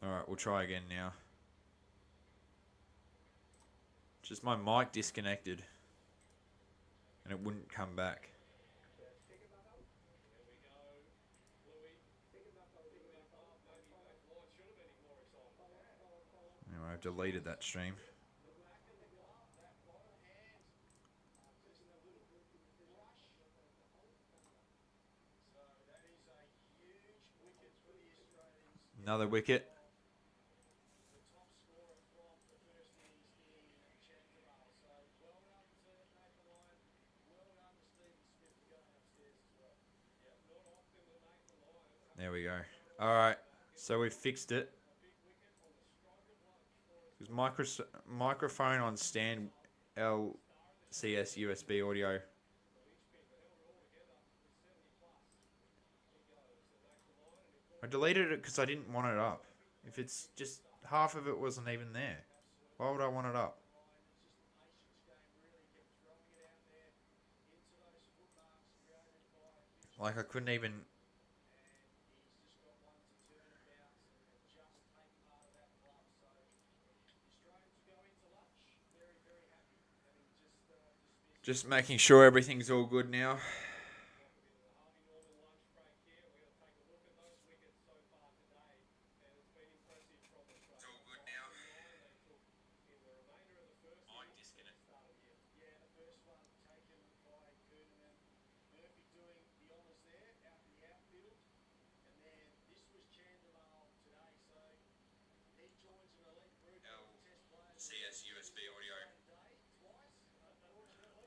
Alright, we'll try again now. Just my mic disconnected. And it wouldn't come back. Anyway, I've deleted that stream. Another wicket. There we go. Alright, so we fixed it. Microphone on stand LCS USB audio. I deleted it because I didn't want it up. If it's just half of it wasn't even there, why would I want it up? Like I couldn't even. Just making sure everything's all good now. LCS USB audio.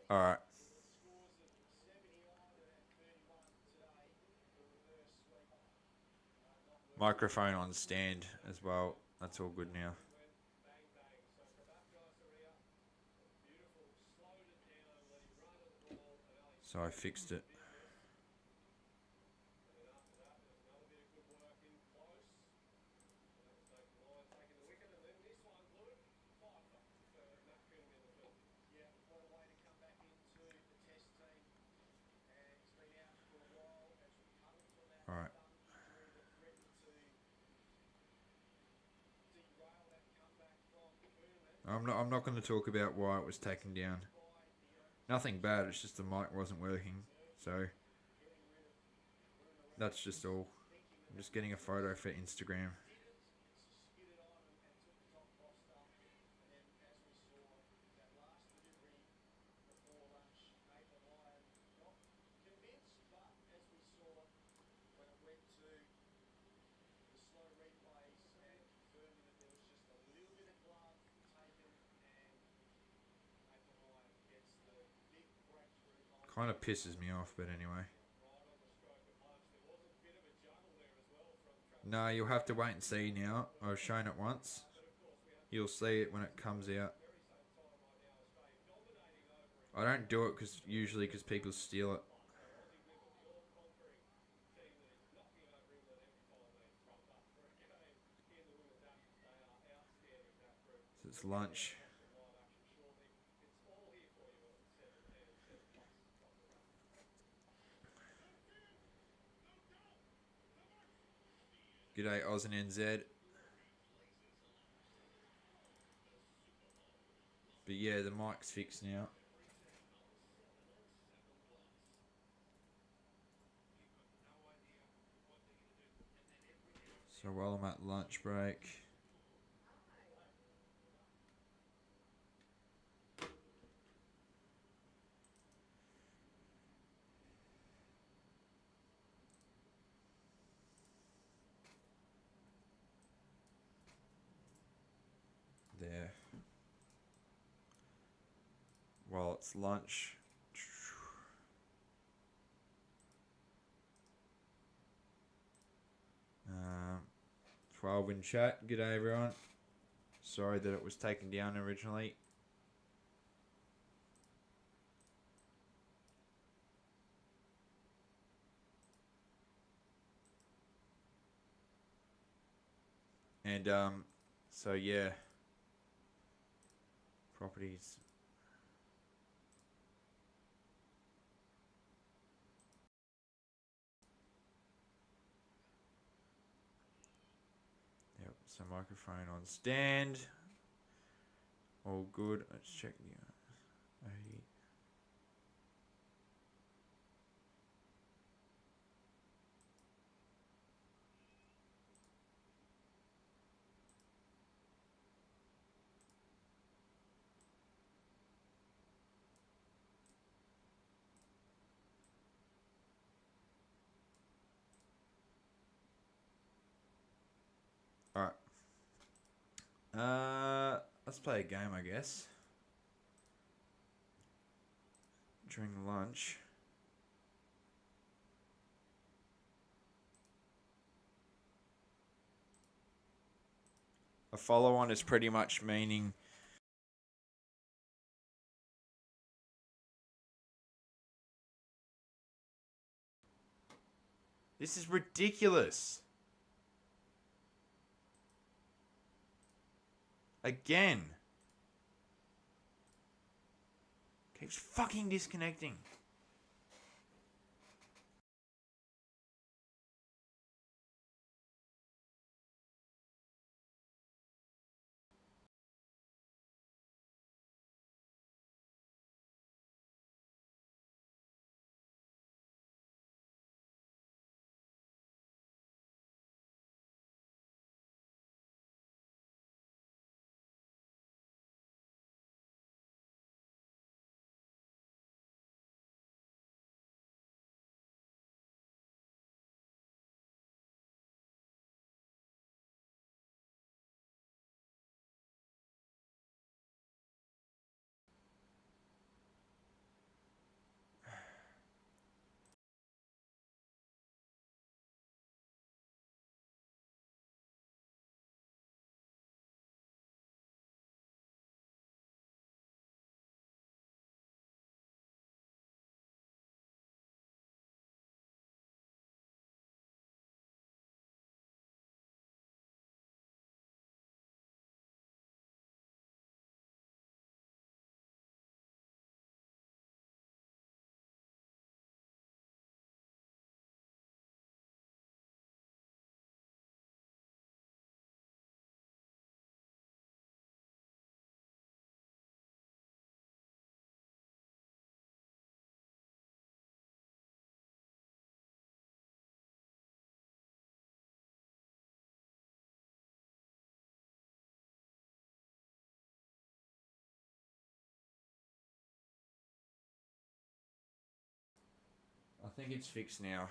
Alright. Microphone on stand as well. That's all good now. So I fixed it. Alright. I'm not going to talk about why it was taken down. Nothing bad, it's just the mic wasn't working. So that's just all. I'm just getting a photo for Instagram. Kind of pisses me off, but anyway. No, you'll have to wait and see now. I've shown it once. You'll see it when it comes out. I don't do it usually because people steal it. So it's lunch. G'day Oz and NZ. But yeah, the mic's fixed now. So while I'm at lunch break, there. While it's lunch. 12 in chat. G'day everyone. Sorry that it was taken down originally. And so yeah. Properties. Yep, So microphone on stand. All good. Let's check the 80. Alright. Let's play a game, I guess. During lunch. A follow-on is pretty much meaning... This is ridiculous. Again. Keeps fucking disconnecting. I think it's fixed now.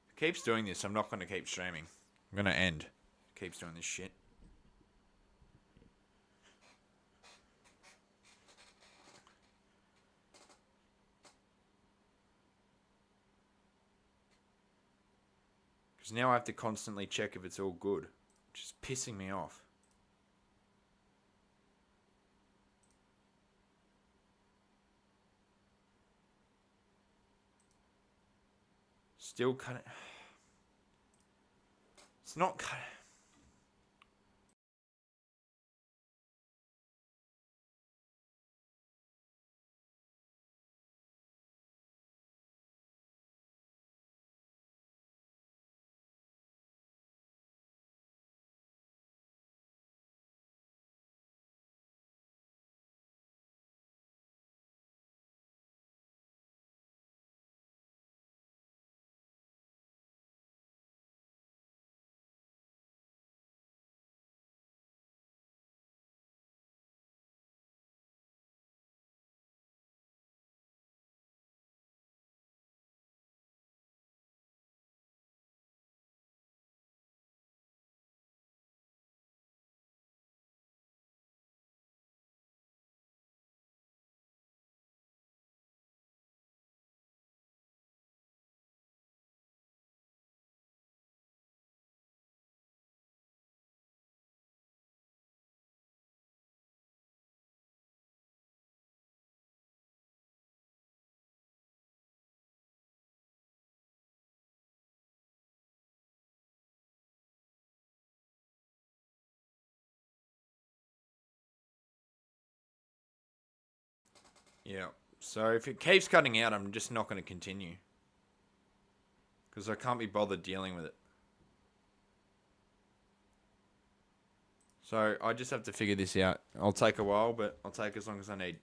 If it keeps doing this, I'm not going to keep streaming. I'm going to end. It keeps doing this shit. Because now I have to constantly check if it's all good. Which is pissing me off. Still cutting. It's not cutting. Yeah. So if it keeps cutting out, I'm just not going to continue. Because I can't be bothered dealing with it. So I just have to figure this out. I'll take a while, but I'll take as long as I need.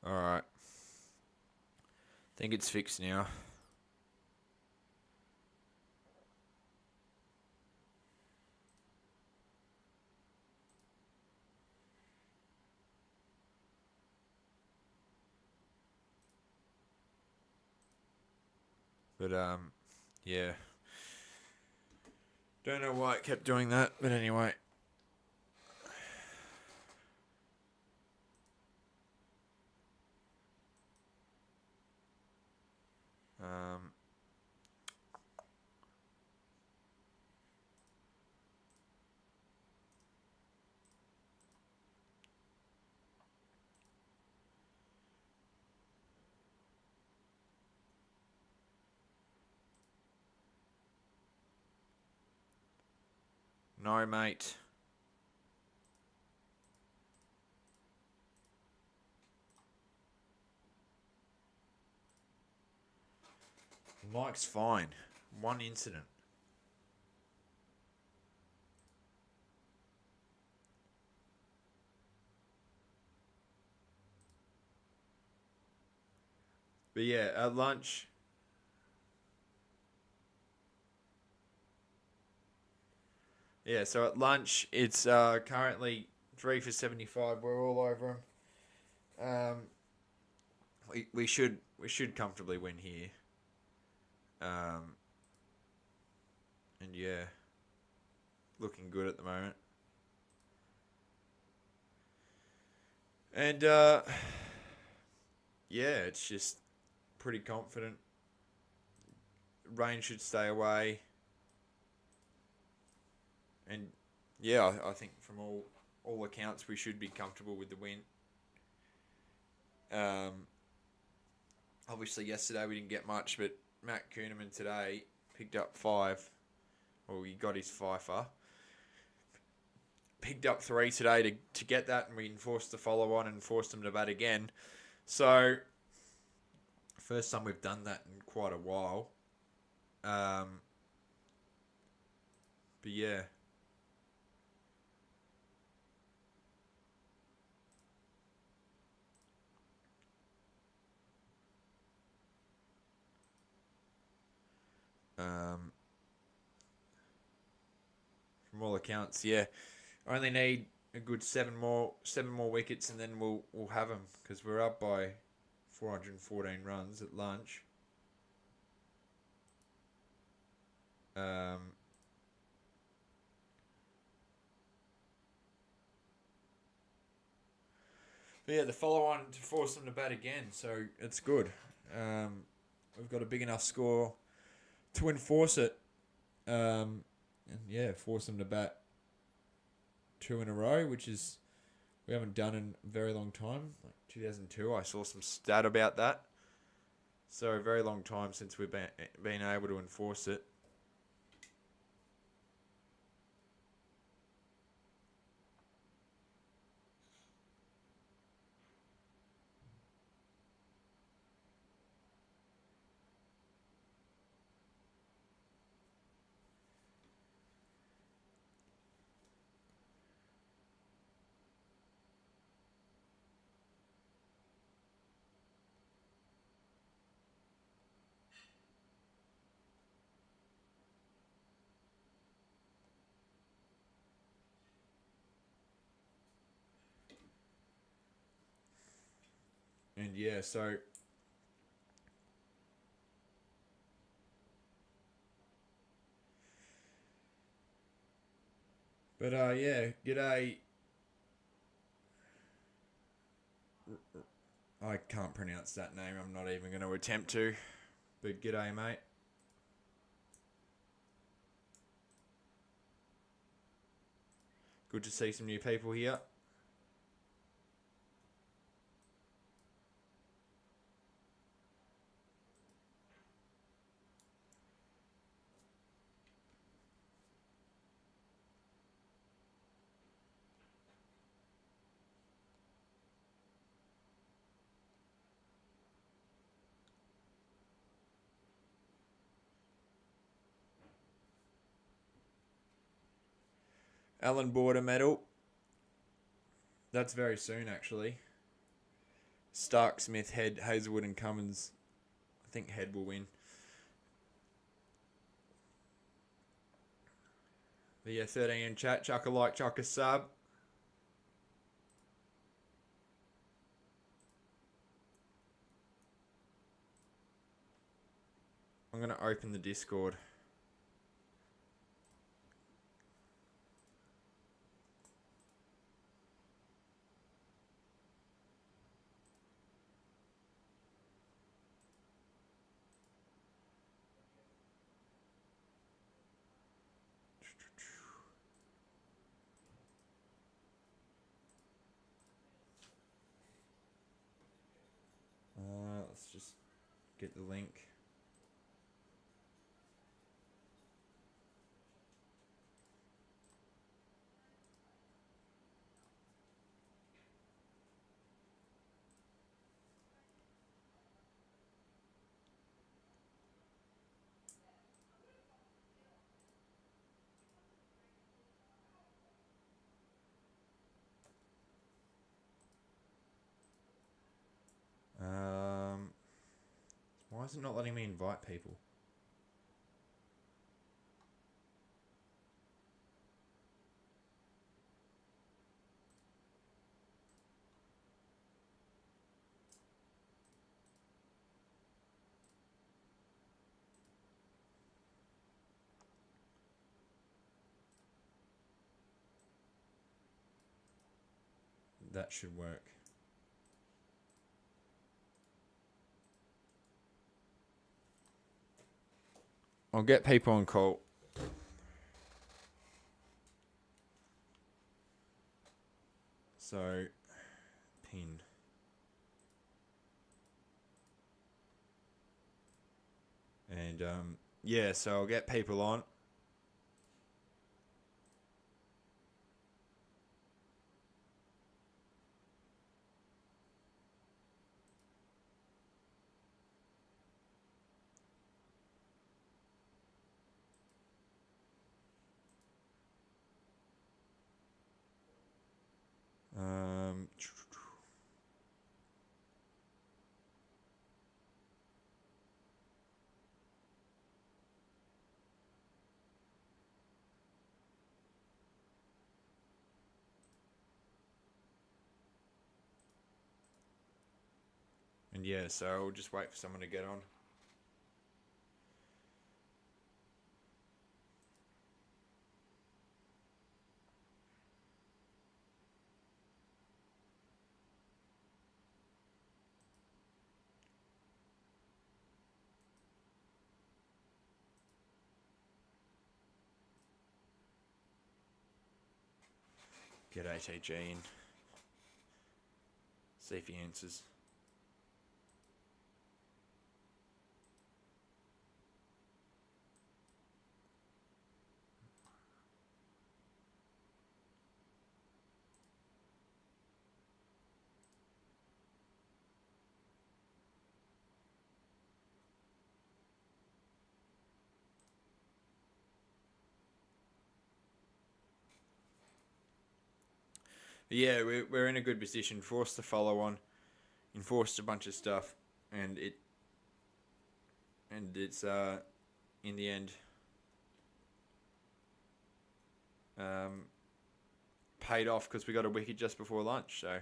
Alright. Think it's fixed now. But, yeah. Don't know why it kept doing that, but anyway. Um, no, mate. Mike's fine. One incident. But yeah, at lunch. Yeah, so at lunch, it's currently 3 for 75. We're all over him. We should comfortably win here. Um, and yeah, looking good at the moment. And yeah, it's just pretty confident. Rain should stay away. And yeah, I think from all accounts, we should be comfortable with the win. Um, obviously, yesterday we didn't get much, but Matt Kuhneman today picked up 5. Well, he got his fifer. Picked up 3 today to get that, and we enforced the follow on and forced him to bat again. So, first time we've done that in quite a while. But yeah. Um, from all accounts, yeah. I only need a good seven more wickets, and then we'll have them because we're up by 414 runs at lunch. Um, but yeah, the follow on to force them to bat again, so it's good. Um, we've got a big enough score to enforce it. And yeah, force them to bat two in a row, which is we haven't done in a very long time. Like 2002, I saw some stat about that. So a very long time since we've been able to enforce it. And yeah, so but yeah, g'day. I can't pronounce that name. I'm not even going to attempt to. But g'day, mate. Good to see some new people here. Alan Border medal. That's very soon, actually. Stark, Smith, Head, Hazelwood, and Cummins. I think Head will win. But yeah, 13 in chat. Chuck a like, chuck a sub. I'm going to open the Discord. Let's just get the link. Why is it not letting me invite people? That should work. I'll get people on call. So, pin. And yeah, so I'll get people on. Um, And yeah, so I'll just wait for someone to get on. Get ATG in. See if he answers. Yeah, we're in a good position. Forced the follow on, enforced a bunch of stuff, and it's in the end paid off because we got a wicket just before lunch. So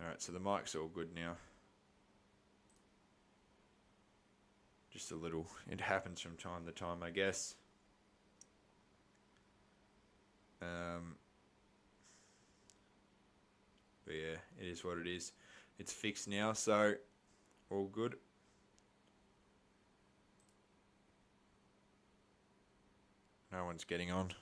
all right, so the mic's all good now. Just a little. It happens from time to time, I guess. But yeah, it is what it is. It's fixed now, so all good. No one's getting on.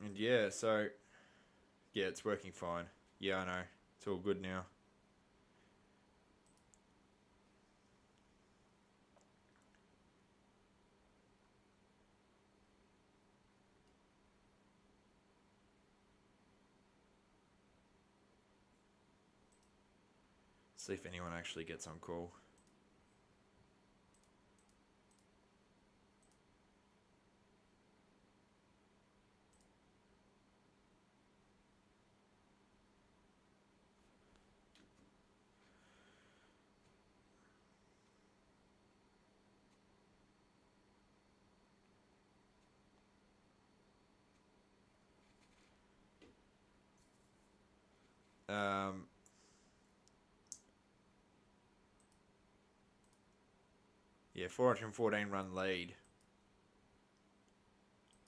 And yeah, so yeah, it's working fine. Yeah, I know. It's all good now. See if anyone actually gets on call. Yeah, 414 run lead.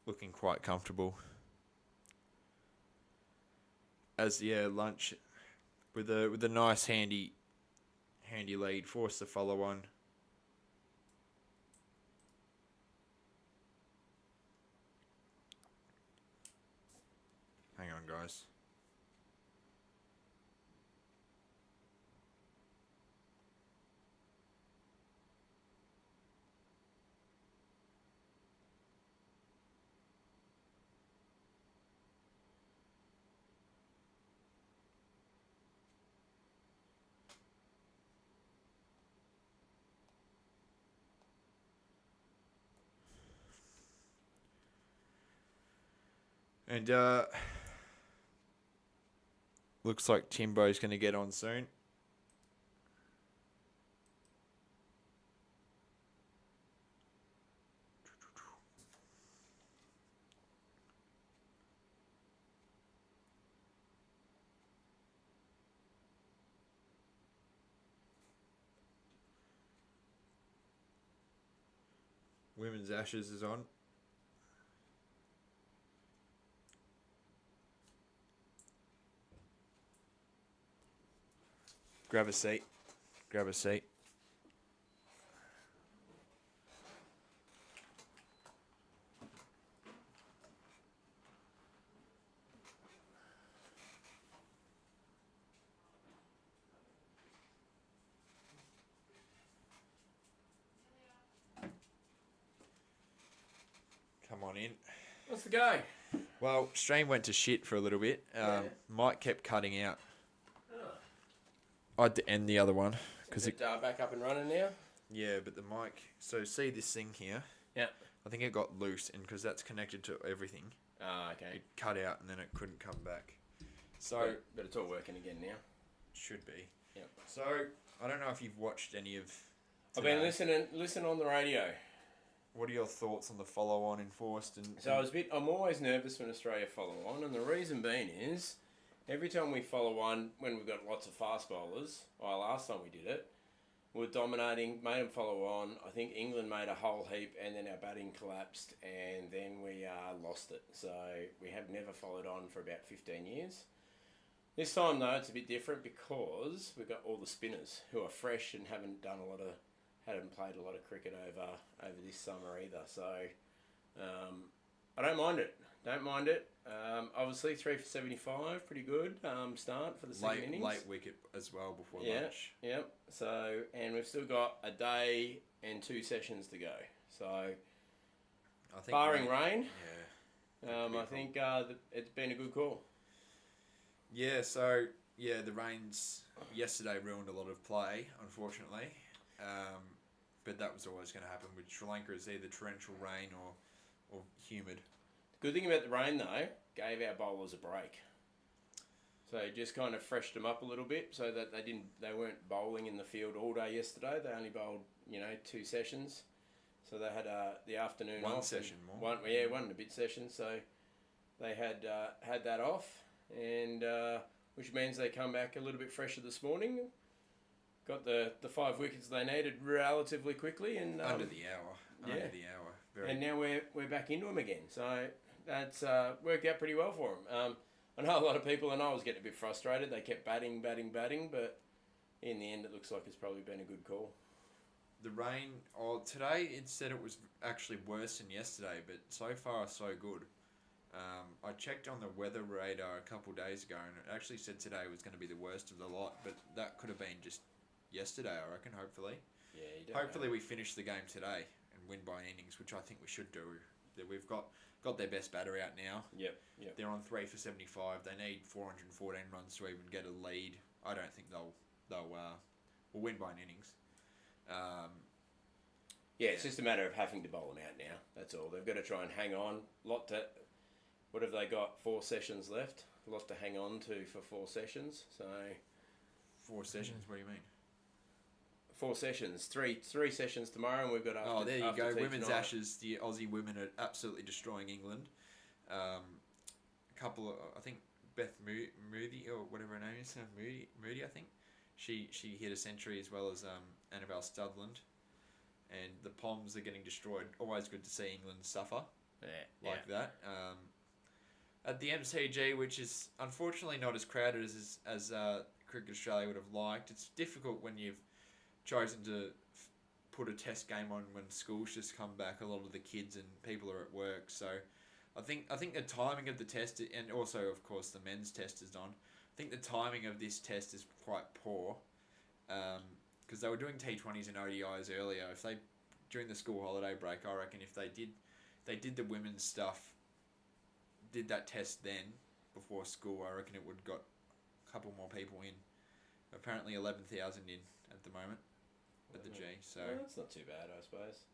Looking quite comfortable. As yeah, lunch with a nice handy lead, forced the follow on. Hang on, guys. And looks like Timbo's going to get on soon. Women's Ashes is on. Grab a seat. Grab a seat. on in. What's the go? Well, stream went to shit for a little bit. Mike kept cutting out. I had to end the other one. Is it back up and running now? Yeah, but the mic... So, see this thing here? Yeah. I think it got loose, and because that's connected to everything, Okay. it cut out, and then it couldn't come back. So... But it's all working again now. Should be. Yep. So, I don't know if you've watched any of... I've been listening on the radio. What are your thoughts on the follow-on enforced? I'm always nervous when Australia follow on, and the reason being is, every time we follow on, when we've got lots of fast bowlers, last time we did it, we're dominating, made them follow on. I think England made a whole heap, and then our batting collapsed, and then we lost it. So we have never followed on for about 15 years. This time, though, it's a bit different because we've got all the spinners who are fresh and haven't played a lot of cricket over this summer either. So I don't mind it. Obviously 3 for 75, pretty good start for the second innings. Late wicket as well before lunch. Yep. So, and we've still got a day and 2 sessions to go. So, I think barring rain, I think it's been a good call. Yeah. So the rains yesterday ruined a lot of play, unfortunately. But that was always going to happen with Sri Lanka. It's either torrential rain or humid. The good thing about the rain, though, gave our bowlers a break. So it just kind of freshed them up a little bit so that they weren't bowling in the field all day yesterday. They only bowled, 2 sessions. So they had the afternoon off. One session more. One and a bit session. So they had that off, and which means they come back a little bit fresher this morning. Got the 5 wickets they needed relatively quickly, and under the hour. And now we're back into them again. So that's worked out pretty well for them. I know a lot of people, and I was getting a bit frustrated. They kept batting, but in the end, it looks like it's probably been a good call. The rain, today it said it was actually worse than yesterday, but so far so good. I checked on the weather radar a couple of days ago, and it actually said today was going to be the worst of the lot, but that could have been just yesterday, I reckon, hopefully. Yeah, you don't Hopefully know. we finish the game today and win by an innings, which I think we should do. We've got their best batter out now. Yep. They're on 3 for 75. They need 414 runs to even get a lead. I don't think they'll will win by an innings. It's just a matter of having to bowl them out now. That's all. They've got to try and hang on. What have they got? 4 sessions left. A lot to hang on to for 4 sessions. So 4 sessions? What do you mean? 4 sessions. Three sessions tomorrow, and we've got after. Oh, there you go. Women's tonight. Ashes. The Aussie women are absolutely destroying England. A couple of, I think Beth Moody or whatever her name is, Moody, I think. She hit a century as well as Annabelle Studland, and the Poms are getting destroyed. Always good to see England suffer like that. At the MCG, which is unfortunately not as crowded as Cricket Australia would have liked. It's difficult when you've chosen to put a test game on when school's just come back. A lot of the kids and people are at work, so I think the timing of the test, and also of course the men's test is on. I think the timing of this test is quite poor, because they were doing T20s and ODIs earlier. If they during the school holiday break, I reckon if they did the women's stuff, did that test then before school, I reckon it would got a couple more people in. Apparently 11,000 in at the moment at the G. So that's not too bad, I suppose.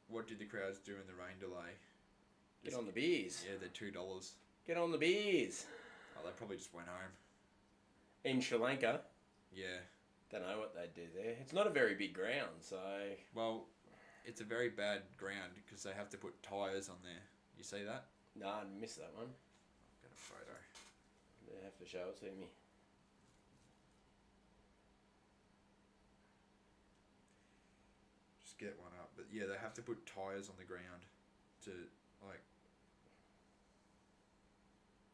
What did the crowds do in the rain delay? Get on the beers. Yeah, they're $2. Get on the beers. Oh, they probably just went home. In Sri Lanka. Yeah. Don't know what they'd do there. It's not a very big ground, so. Well, it's a very bad ground because they have to put tyres on there. You see that? No, I missed that one. I've got a photo. They have to show it to me. Just get one up. But yeah, they have to put tyres on the ground to, like...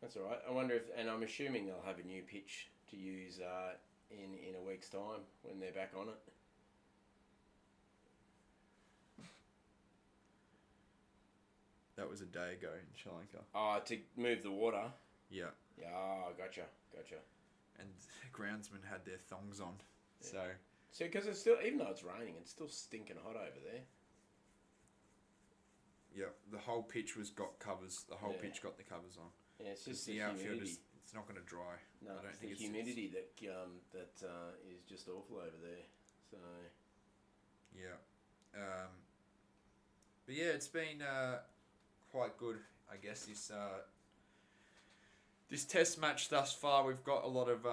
That's all right. I wonder if, and I'm assuming they'll have a new pitch to use in a week's time when they're back on it. That was a day ago in Sri Lanka. Oh, to move the water? Yeah. Yeah, oh, gotcha. And groundsmen had their thongs on, yeah. So because it's still, even though it's raining, it's still stinking hot over there. Yeah, the whole pitch got covers. The whole Yeah. pitch got the covers on. Yeah, it's just The the outfield humidity. it's not going to dry. No, I don't it's think the it's humidity that is just awful over there. So Yeah. But yeah, it's been quite good, I guess. This test match thus far, we've got a lot of.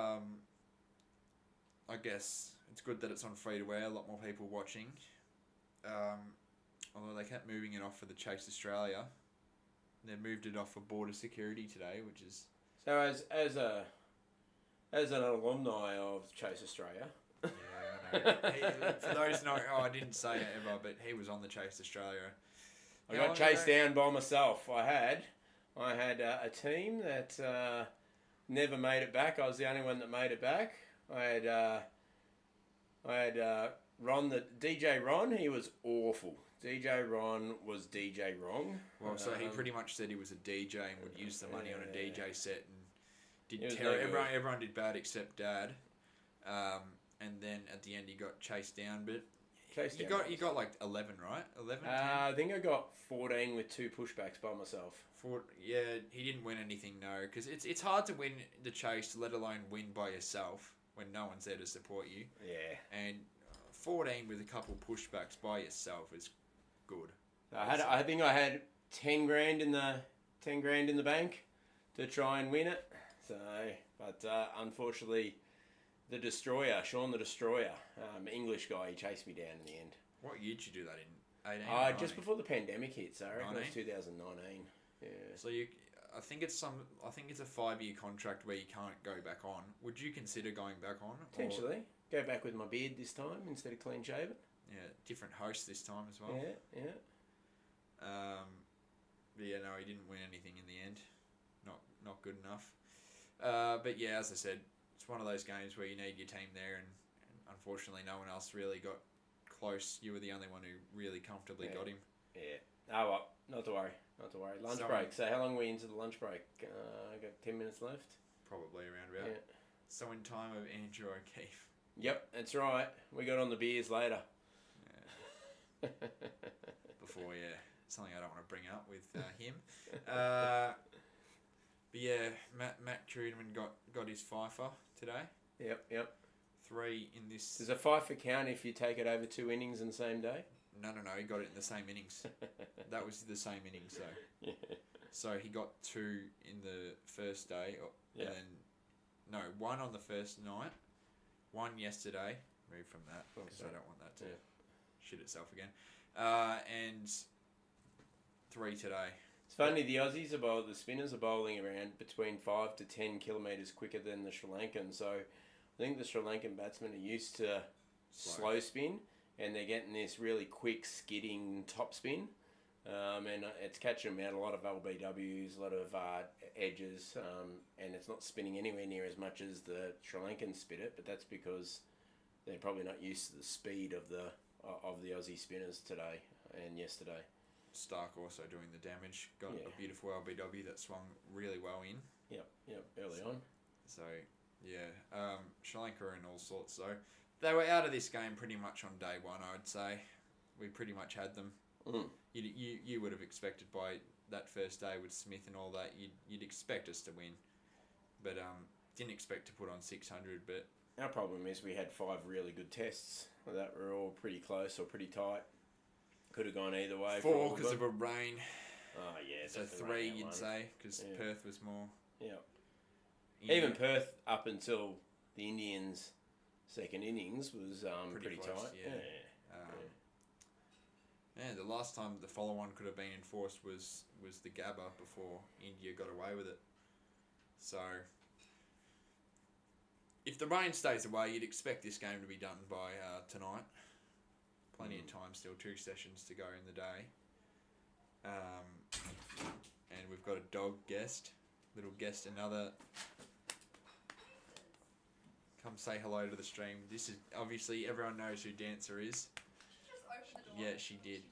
I guess it's good that it's on free to air. A lot more people watching. Although they kept moving it off for the Chase Australia, they moved it off for border security today, which is. so as an alumni of Chase Australia. Yeah, I know. For those not, I didn't say it ever, but he was on the Chase Australia. I got chased down by myself. I had a team that never made it back. I was the only one that made it back. I had Ron, the DJ Ron. He was awful. DJ Ron was DJ wrong. Well, so he pretty much said he was a DJ and would use the money on a DJ set and It did was terrible. no good. Everyone did bad except Dad. And then at the end he got chased down, but Chased you down got like 11, right? 11. 10? I think I got 14 with 2 pushbacks by myself. Yeah, he didn't win anything, no, because it's hard to win the chase, let alone win by yourself when no one's there to support you. Yeah. And 14 with a couple pushbacks by yourself is good. I think I had 10 grand in the bank to try and win it. So, but unfortunately, the Destroyer, Sean the Destroyer, English guy, he chased me down in the end. What year did you do that in? 18? Or Just 19? before the pandemic hit, so I reckon it 19? was 2019. Yeah. So I think it's a 5-year contract where you can't go back on. Would you consider going back on? Potentially. Go back with my beard this time instead of clean shaven. Yeah, different host this time as well. Yeah. But yeah, no, he didn't win anything in the end. Not good enough. But yeah, as I said, it's one of those games where you need your team there, and unfortunately, no one else really got close. You were the only one who really comfortably got him. Yeah. Oh well, not to worry. Lunch break. So how long are we into the lunch break? I got 10 minutes left. Probably around about. Yeah. So in time of Andrew O'Keefe. Yep, that's right. We got on the beers later. Yeah. Before, yeah, something I don't want to bring up with him. But yeah, Matt Trudeman got his fifer today. Yep. 3 in this. Does a fifer count if you take it over 2 innings in the same day? No, he got it in the same innings. That was the same innings, so. Yeah. So he got 2 in the first day, and then 1 on the first night, 1 yesterday. Move from that because I don't want that to shit itself again. And 3 today. It's funny, the spinners are bowling around between 5 to 10 kilometres quicker than the Sri Lankan. So I think the Sri Lankan batsmen are used to slow spin, and they're getting this really quick skidding top spin. And it's catching them out a lot of LBWs, a lot of edges, and it's not spinning anywhere near as much as the Sri Lankans spit it, but that's because they're probably not used to the speed of the Aussie spinners today and yesterday. Stark also doing the damage. Got a beautiful LBW that swung really well in. Yep, early on. So, yeah, Sri Lanka are in all sorts. So, they were out of this game pretty much on day 1, I would say. We pretty much had them. Mm. You would have expected by that first day with Smith and all that, you'd expect us to win. But didn't expect to put on 600, but... Our problem is we had 5 really good tests that were all pretty close or pretty tight. Could have gone either way. 4 because of a rain. Oh, yeah. So 3 you'd say, because Perth was more... Yeah. Even Perth up until the Indians' second innings was pretty close, tight. Yeah. The last time the follow-on could have been enforced was the Gabba before India got away with it. So, if the rain stays away, you'd expect this game to be done by tonight. Plenty of time still, 2 sessions to go in the day. And we've got a dog guest, little guest, another. Come say hello to the stream. This is obviously everyone knows who Dancer is. She just opened the door. Yeah, she did.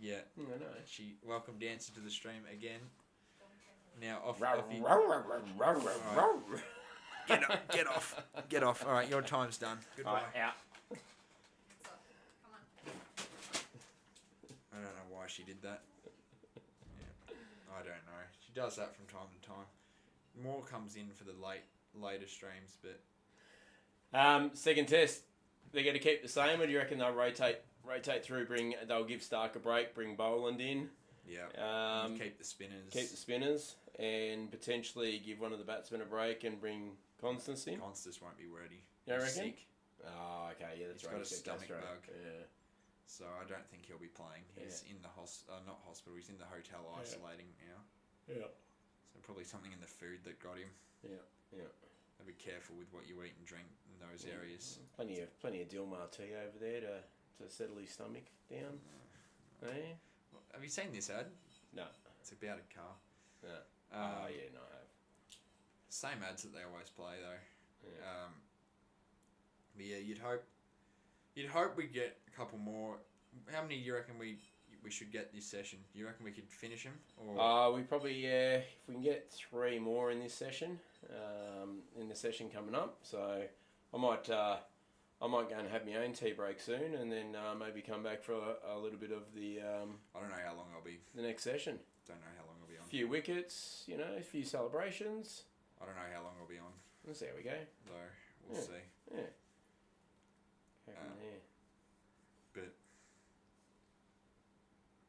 Yeah, I know. she welcomed Dancer to the stream again. Now off you. Get off. All right, your time's done. Goodbye. Right, out. So, come on. I don't know why she did that. I don't know. She does that from time to time. More comes in for the later streams, but Second test, they're going to keep the same, or do you reckon they'll rotate through? They'll give Stark a break, bring Boland in. yeah, you keep the spinners. Keep the spinners, and potentially give one of the batsmen a break and bring Constance in. Constance won't be ready. You He's reckon? sick, Oh, okay, yeah, that's He's right. got a stomach bug. Yeah. so I don't think he'll be playing. He's in the not hospital. He's in the hotel isolating now. Yeah. So probably something in the food that got him. Yeah. So be careful with what you eat and drink in those areas. Plenty of Dilmar tea over there to settle his stomach down. Eh? Have you seen this ad? No. It's about a car. No. Yeah, no, I have. Same ads that they always play though. Yeah. But yeah, you'd hope we get a couple more. How many do you reckon we should get this session? Do you reckon we could finish them? Or We probably, if we can get 3 more in this session, in the session coming up. So I might go and have my own tea break soon, and then maybe come back for a little bit of the I don't know how long I'll be. the next session. Don't know how long I'll be on. A few wickets, a few celebrations. I don't know how long I'll be on. We'll see how we go. So we'll see. Yeah. Go from there. But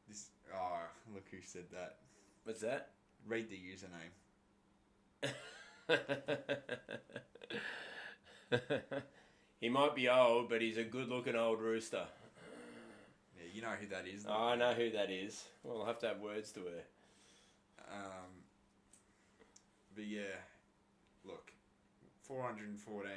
this. Look who said that. What's that? Read the username. He might be old, but he's a good-looking old rooster. Yeah, you know who that is. Oh, I know who that is. Well, I'll have to have words to her. But yeah, look, 414.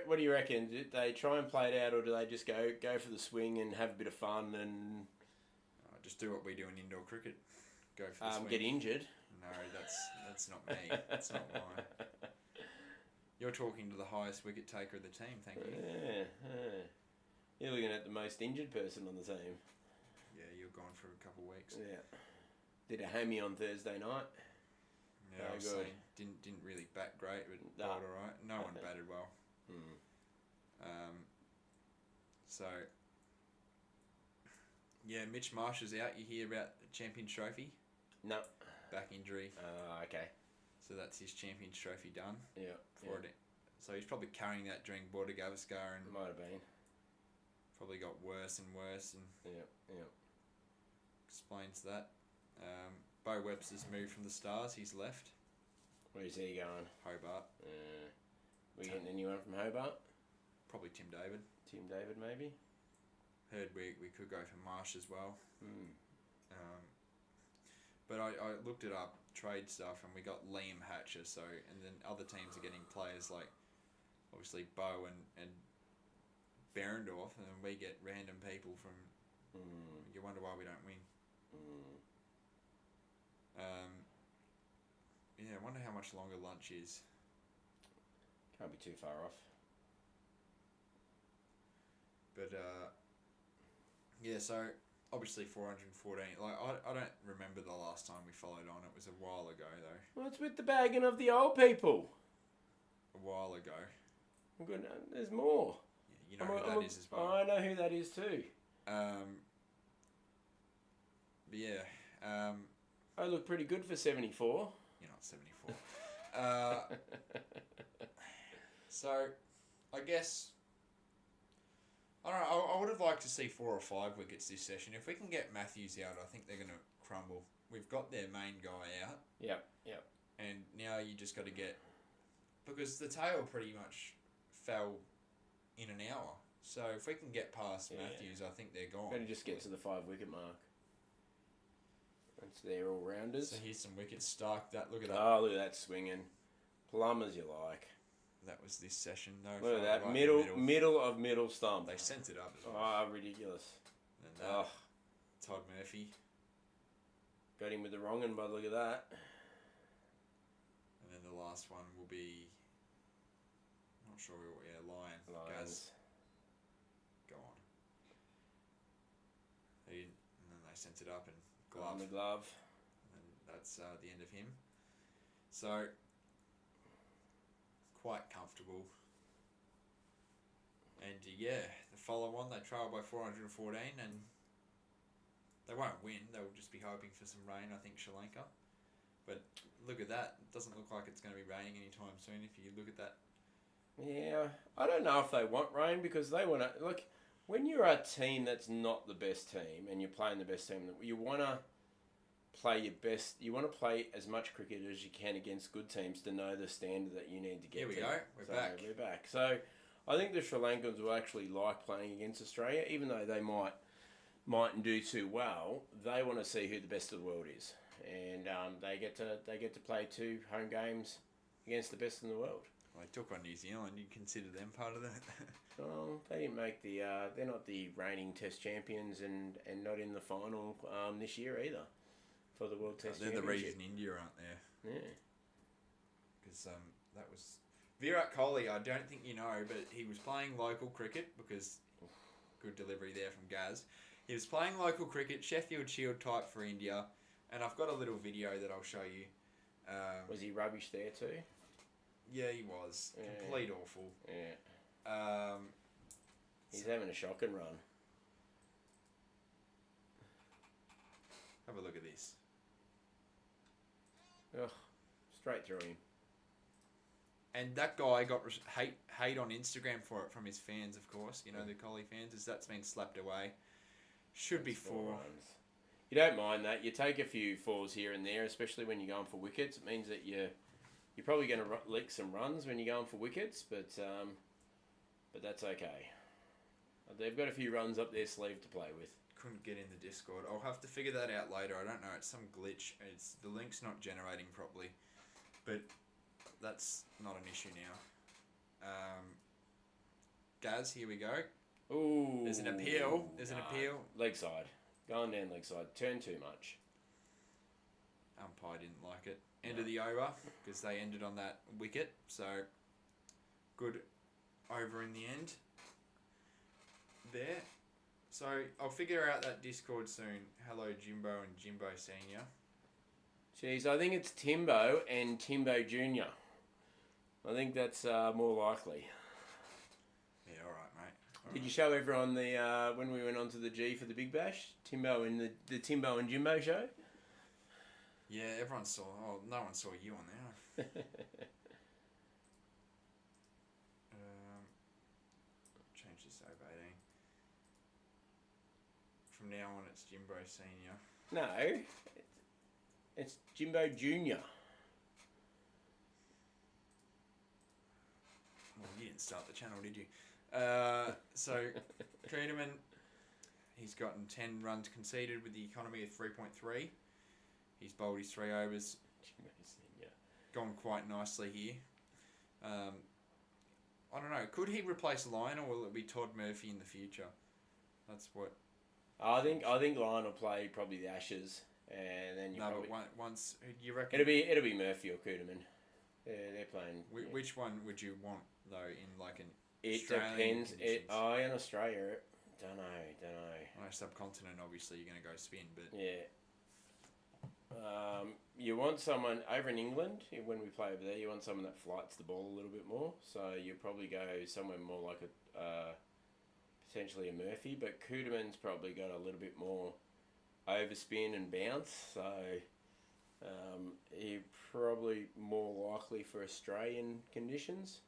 What do you reckon? Do they try and play it out, or do they just go for the swing and have a bit of fun and just do what we do in indoor cricket? Go for the swing. get injured? No, that's not me. That's not mine. You're talking to the highest wicket taker of the team. Thank you. Yeah. You're looking at the most injured person on the team. Yeah, you're gone for a couple of weeks. Yeah. Did a hammy on Thursday night. Yeah, I was good. saying, didn't really bat great, but bowled all right. No one batted well. So, yeah, Mitch Marsh is out. You hear about the Champions Trophy? No. Back injury. Okay. So that's his Champions Trophy done. Yeah. So he's probably carrying that during Border Gavaskar and Might have been. probably got worse and worse and Yeah. explains that. Bo Webster's moved from the Stars. He's left. Where's he going? Hobart. We getting anyone from Hobart? Probably Tim David. Tim David, maybe? Heard we could go for Marsh as well. But I looked it up, trade stuff, and we got Liam Hatcher. So, and then other teams are getting players like, obviously, Bo and Berendorf, and then we get random people from. You wonder why we don't win. Yeah, I wonder how much longer lunch is. Can't be too far off. But yeah, so obviously 414. Like I don't remember the last time we followed on. It was a while ago though. Well, it's with the bagging of the old people. A while ago. There's more. Yeah, you know who that is as well. I know who that is too. But yeah. I look pretty good for 74. You're not 74. So, I guess. I don't know. I would have liked to see 4 or 5 wickets this session. If we can get Matthews out, I think they're going to crumble. We've got their main guy out. Yep. And now you just got to get. Because the tail pretty much fell in an hour. So if we can get past Matthews, I think they're gone. Better just get to the 5 wicket mark. That's their all rounders. So here's some wickets. Stark that. Look at that. Oh, look at that swinging. Plum as you like. That was this session. No, look at that. Right middle of middle stump. They sent it up as well. Oh, ridiculous. And that, Todd Murphy. Got him with the wrong one, but look at that. And then the last one will be. Not sure. Lions. Gaz. Go on. And then they sent it up and glove. On the glove. And that's the end of him. So. Quite comfortable. And the follow on, they trail by 414 and They won't win. They'll just be hoping for some rain, I think, Sri Lanka. But look at that. It doesn't look like it's going to be raining anytime soon if you look at that. Yeah, I don't know if they want rain because they want to... Look, when you're a team that's not the best team and you're playing the best team, you want to play your best. You want to play as much cricket as you can against good teams to know the standard that you need to get Here we to. go. We're back. We're back. So I think the Sri Lankans will actually like playing against Australia, even though they mightn't do too well. They want to see who the best of the world is, and they get to play 2 home games against the best in the world. Well, they took on New Zealand. You consider them part of that? Oh, they didn't make the. They're not the reigning Test champions, and not in the final this year either for the World Test. They're the Championship. reason India aren't there. Yeah. Because that was Virat Kohli. I don't think you know, but he was playing local cricket because good delivery there from Gaz. He was playing local cricket, Sheffield Shield type for India, and I've got a little video that I'll show you. Was he rubbish there too? Yeah, he was. Complete awful. Yeah. He's having a shocking run. Have a look at this. Ugh, straight through him. And that guy got hate on Instagram for it from his fans, of course. You know, the Kohli fans, as that's been slapped away. Should be 4. Runs. You don't mind that. You take a few 4s here and there, especially when you're going for wickets. It means that you're probably going to leak some runs when you're going for wickets, but that's okay. They've got a few runs up their sleeve to play with. Couldn't get in the Discord. I'll have to figure that out later. I don't know. It's some glitch. The link's not generating properly, but that's not an issue now. Gaz, here we go. Ooh. There's an appeal. There's an appeal. Leg side. Going down leg side. Turn too much. Umpire didn't like it. End of the over because they ended on that wicket. So good over in the end. There. So I'll figure out that Discord soon. Hello Jimbo and Jimbo Senior. Jeez, I think it's Timbo and Timbo Junior. I think that's more likely. Yeah, all right, mate. Did you show everyone the when we went on to the G for the Big Bash? Timbo and the Timbo and Jimbo show? Yeah, everyone saw. Oh, no one saw you on there. Change this over 18. From now on, it's Jimbo Senior. No, it's Jimbo Junior. Well, you didn't start the channel, did you? So, Treaterman, he's gotten 10 runs conceded with the economy of 3.3. He's bowled his 3 overs. Jimbo Senior. Gone quite nicely here. I don't know. Could he replace Lyon, or will it be Todd Murphy in the future? That's what. I think Lyon will play probably the Ashes, and then But once you reckon it'll be Murphy or Kuderman. They're playing. Which one would you want though in like an It Australian depends. conditions? In Australia, don't know. On a subcontinent, obviously you're going to go spin, but Yeah. You want someone over in England when we play over there. You want someone that flights the ball a little bit more. So you probably go somewhere more like potentially a Murphy, but Kuderman's probably got a little bit more overspin and bounce. So he probably more likely for Australian conditions.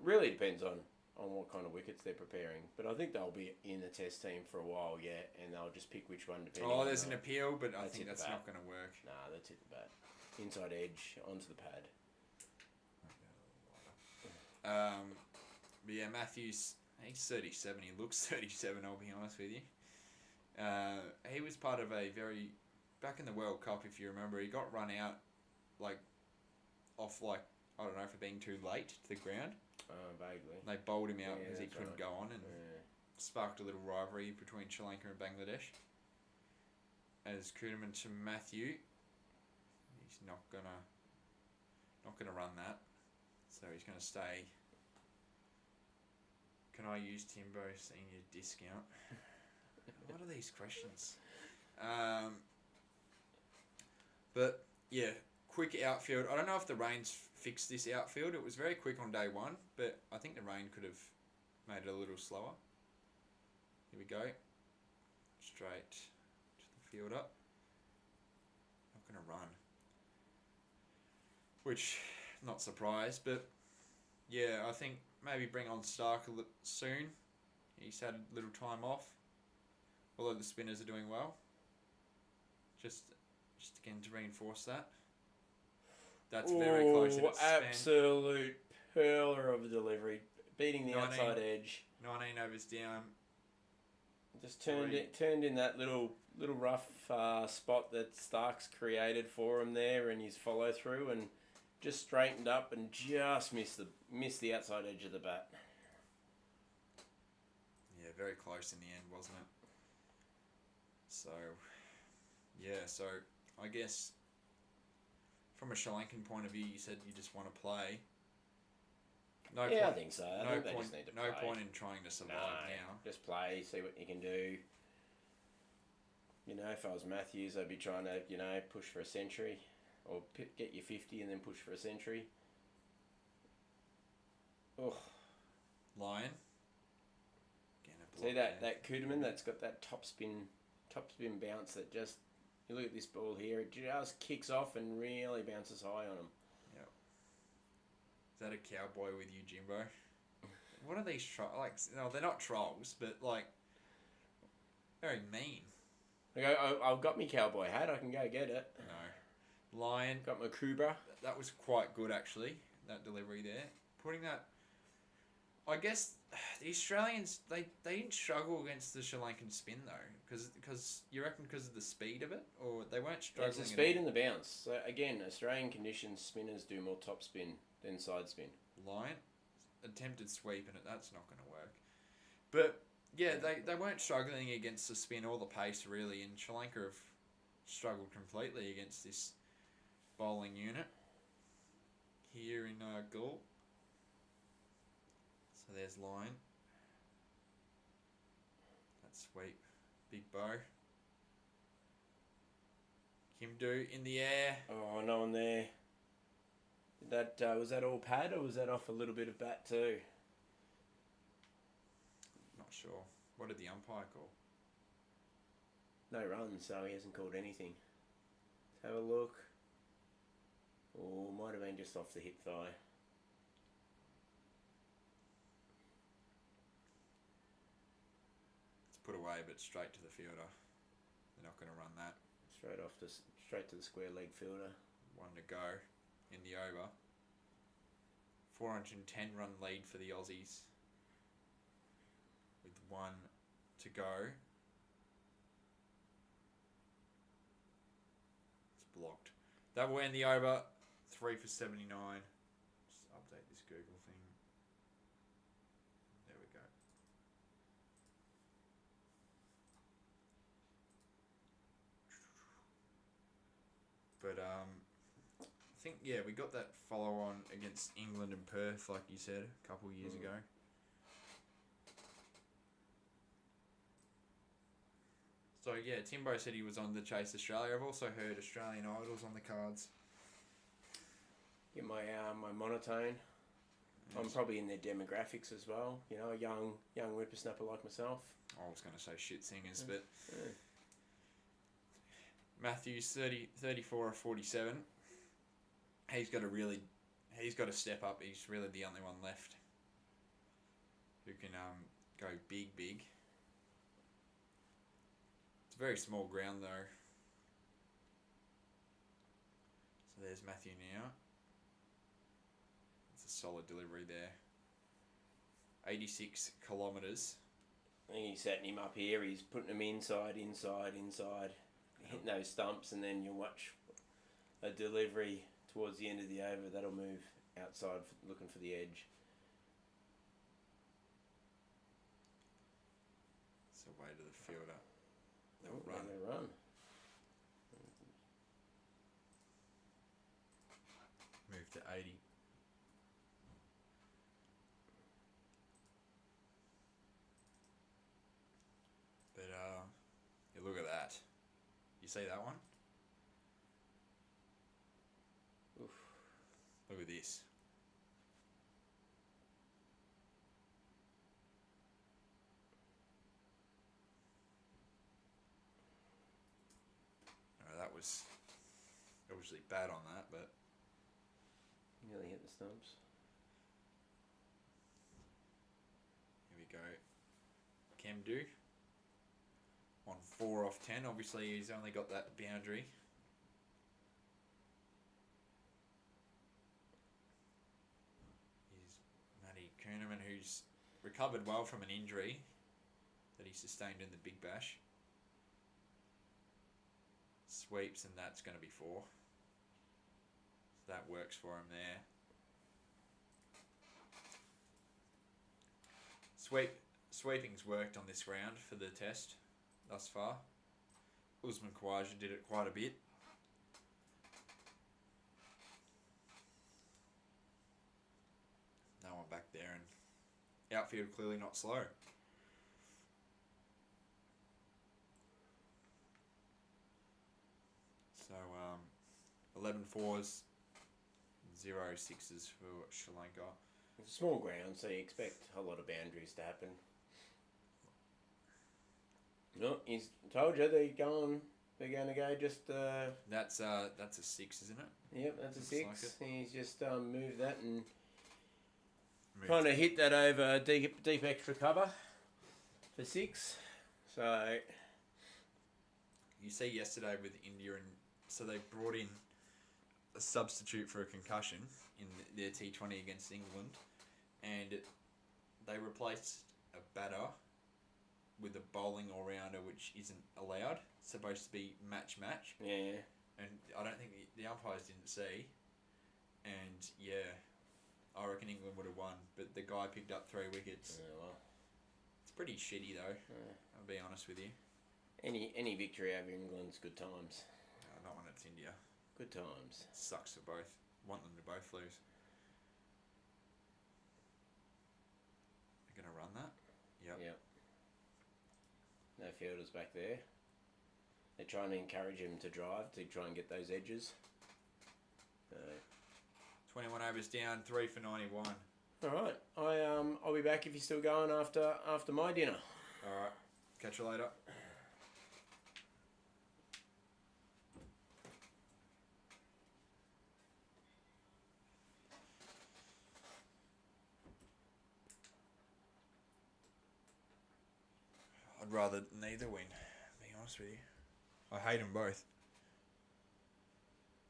Really depends on what kind of wickets they're preparing. But I think they'll be in the Test team for a while yet, and they'll just pick which one depending on... there's an appeal, but I That's think hit the that's bat. not going to work. Nah, that's hit the bat. Inside edge, onto the pad. But yeah, Matthews, he's 37. He looks 37, I'll be honest with you. He was part of a very... Back in the World Cup, if you remember, he got run out, I don't know, for being too late to the ground. Vaguely. They bowled him out Yeah, because he that's couldn't right. go on, and sparked a little rivalry between Sri Lanka and Bangladesh. As Kuderman to Matthew, he's not gonna run that, so he's gonna stay. Can I use Timbo Senior discount? What are these questions? But yeah, quick outfield. I don't know if the rain's fixed this outfield. It was very quick on day one, but I think the rain could have made it a little slower. Here we go. Straight fielder. Not going to run. Which, not surprised, but yeah, I think maybe bring on Stark soon. He's had a little time off. Although the spinners are doing well. Just again to reinforce that. That's very close in its span. Absolute pearler of a delivery. Beating the 19 outside edge. 19 overs down. Just turned in that little rough spot that Starks created for him there and his follow through, and just straightened up and just missed the outside edge of the bat. Yeah, very close in the end, wasn't it? So, yeah, so I guess from a Sri Lankan point of view, you said you just want to play. I think so. I think they just need to play. No point in trying to survive now. Just play, see what you can do. You know, if I was Matthews, I'd be trying to, push for a century. Or get your 50 and then push for a century. Oh. Lion. See that Kuderman that's got that top spin bounce that just, you look at this ball here, it just kicks off and really bounces high on him. Yep. Is that a cowboy with you, Jimbo? What are these trolls? No, they're not trolls, but very mean. I've got me cowboy hat, I can go get it. No. Lion. Got my Kubra. That was quite good, actually, that delivery there. Putting that... I guess the Australians, they didn't struggle against the Sri Lankan spin, though. Because you reckon because of the speed of it? Or they weren't struggling it's the speed and the bounce. So, again, Australian conditions, spinners do more top spin than side spin. Lion attempted sweep, and that's not going to work. But, yeah, they weren't struggling against the spin or the pace, really. And Sri Lanka have struggled completely against this bowling unit here in Gaul. So there's line. That sweep. Big bow. Kimdu in the air. Oh, no one there. Was that all pad or was that off a little bit of bat too? Not sure. What did the umpire call? No runs, so he hasn't called anything. Let's have a look. Oh, might have been just off the hip thigh. Put away, but straight to the fielder. They're not going to run that. Straight to the square leg fielder. One to go in the over. 410 run lead for the Aussies. With one to go. It's blocked. That will end the over. 3 for 79. Just update this Google thing. There we go. But I think we got that follow on against England and Perth, like you said, a couple of years ago. So Timbo said he was on the Chase Australia. I've also heard Australian Idols on the cards. Get my my monotone. Yes. I'm probably in their demographics as well. You know, a young whippersnapper like myself. I was going to say shit singers, but Matthews 34 or 47. He's got to step up. He's really the only one left who can go big. It's a very small ground though. So there's Matthew now. It's a solid delivery there. 86 kilometres. I think he's setting him up here. He's putting him inside. Hitting those stumps, and then you'll watch a delivery towards the end of the over. That'll move outside looking for the edge. It's away to the fielder. They'll run. Move to 80. But look at that. You see that one? Oof. Look at this. was obviously bad on that, but Nearly hit the stumps. here we go. Kemdu on 4 off 10. Obviously, he's only got that boundary. He's Matty Kuhneman, who's recovered well from an injury that he sustained in the Big Bash. Sweeps, and that's going to be 4. So that works for him there. Sweeping's worked on this round for the test thus far. Usman Khawaja did it quite a bit. No one back there, and outfield clearly not slow. So 11 fours, 0 sixes for Sri Lanka. It's a small ground, so you expect a lot of boundaries to happen. No, he's told you they're going to go just... That's a 6, isn't it? Yep, that's a Looks 6. like He's just moved that and Moved. kind of hit that over deep extra cover for 6. So... You see yesterday with India, and so they brought in a substitute for a concussion in their T20 against England, and they replaced a batter with a bowling all-rounder, which isn't allowed. It's supposed to be match. Yeah. And I don't think the umpires didn't see. And yeah, I reckon England would have won, but the guy picked up 3 wickets. Yeah, well, It's pretty shitty though. Yeah. I'll be honest with you. Any victory over England's good times. Not when it's India. Good times. Sucks for both. Want them to both lose. They're gonna run that. Yep. No fielders back there. They're trying to encourage him to drive to try and get those edges. 21 overs down, 3 for 91. All right. I'll be back if you're still going after my dinner. All right. Catch you later. I'd rather neither win, being honest with you. I hate them both.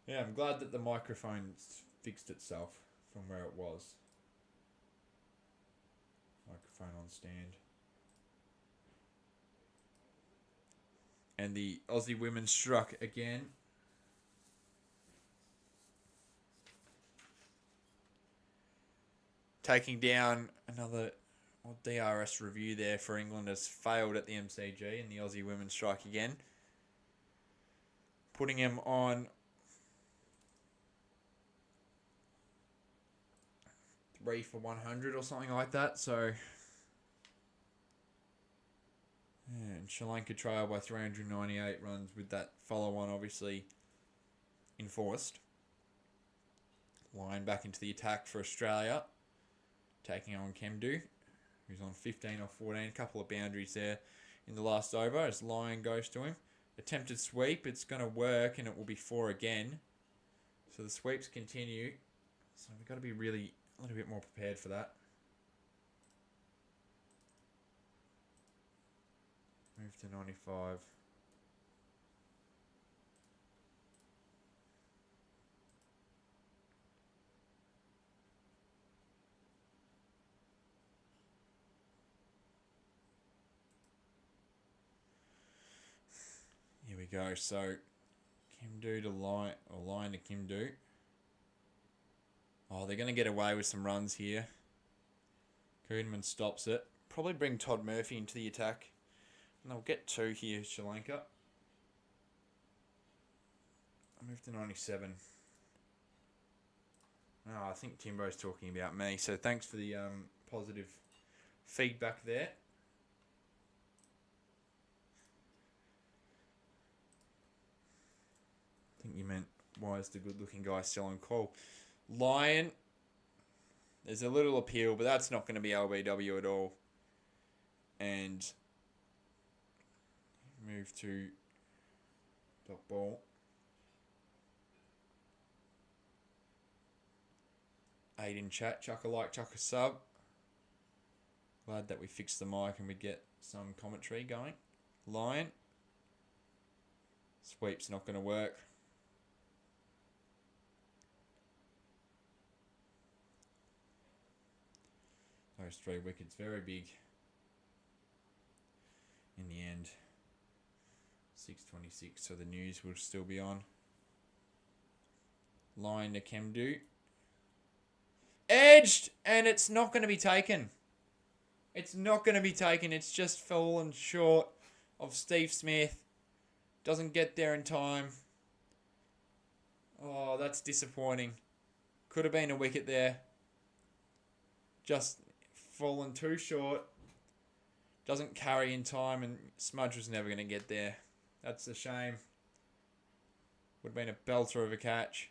Yeah, I'm glad that the microphone fixed itself from where it was. Microphone on stand. And the Aussie women struck again. Taking down another DRS review there for England has failed at the MCG, and the Aussie women strike again. Putting him on 3 for 100 or something like that. So, yeah, and Sri Lanka trail by 398 runs with that follow-on obviously enforced. Line back into the attack for Australia. Taking on Kemdu, who's on 15 or 14. A couple of boundaries there in the last over as Lyon goes to him. Attempted sweep. It's going to work, and it will be 4 again. So the sweeps continue. So we've got to be really a little bit more prepared for that. Move to 95. Here we go. So Kimdu to Line, or Line to Kimdu. Oh, they're going to get away with some runs here. Koonman stops it. Probably bring Todd Murphy into the attack. And they'll get 2 here, Sri Lanka. I moved to 97. Oh, I think Timbo's talking about me. So thanks for the positive feedback there. I think you meant, why is the good-looking guy still on call? Lion, there's a little appeal, but that's not going to be LBW at all. And move to dot ball. in chat. Chuck a like, chuck a sub. Glad that we fixed the mic and we get some commentary going. Lion. Sweep's not going to work. Those 3 wickets, very big. In the end, 6:26, so the news will still be on. Line to Kemdu. Edged! And it's not going to be taken. It's not going to be taken. It's just fallen short of Steve Smith. Doesn't get there in time. Oh, that's disappointing. Could have been a wicket there. Just fallen too short. Doesn't carry in time, and Smudge was never going to get there. That's a shame. Would have been a belter of a catch.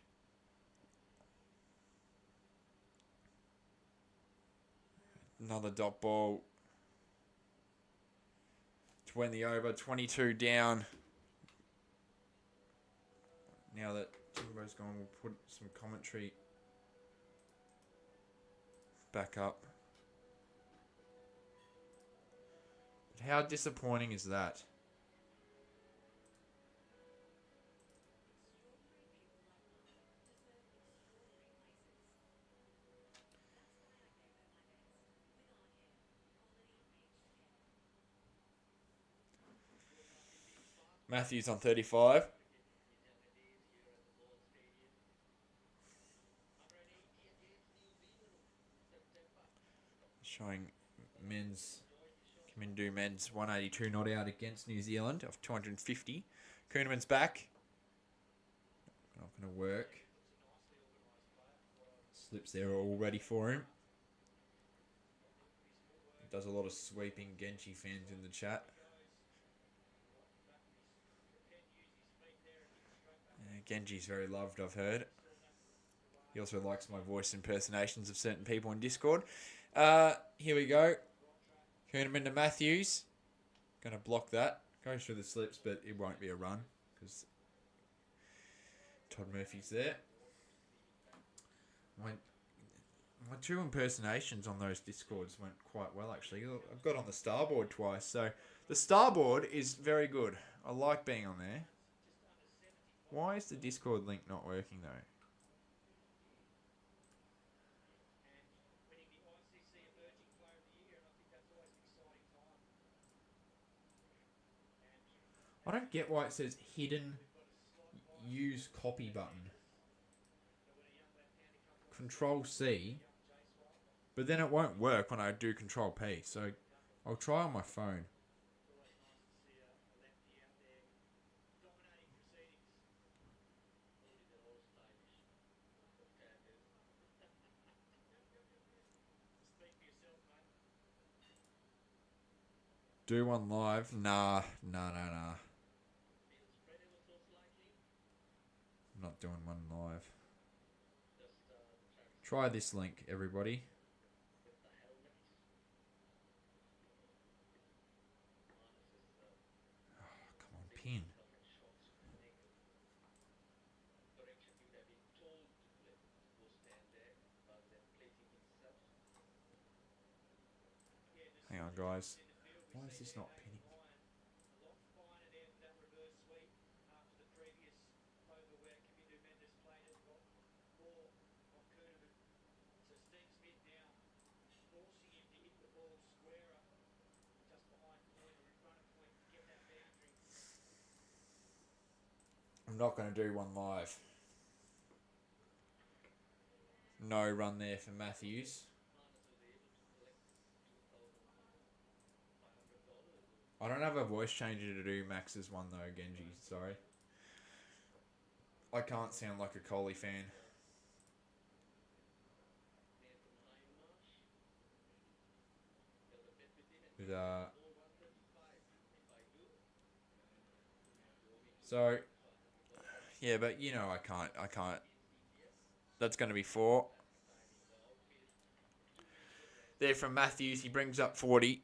Another dot ball. 20 over, 22 down. Now that Timbo's gone, we'll put some commentary back up. But how disappointing is that? Matthews on 35. Showing men's, Kamindu men's 182 not out against New Zealand of 250. Kuhneman's back. Not going to work. Slips there all ready for him. Does a lot of sweeping. Genji fans in the chat. Genji's very loved, I've heard. He also likes my voice impersonations of certain people on Discord. Here we go. Kuhneman to Matthews. Going to block that. Goes through the slips, but it won't be a run because Todd Murphy's there. My 2 impersonations on those Discords went quite well, actually. I've got on the starboard twice, so the starboard is very good. I like being on there. Why is the Discord link not working, though? I don't get why it says hidden use copy button. Control C. But then it won't work when I do Control P. So I'll try on my phone. Do one live? Nah. I'm not doing one live. Try this link, everybody. Oh, come on, pin. Hang on, guys. Why is this not pinning? I'm not going to do one live. No run there for Matthews. I don't have a voice changer to do Max's one though, Genji. Sorry. I can't sound like a Coley fan. But, so, yeah, but you know I can't. That's going to be 4. There from Matthews, he brings up 40.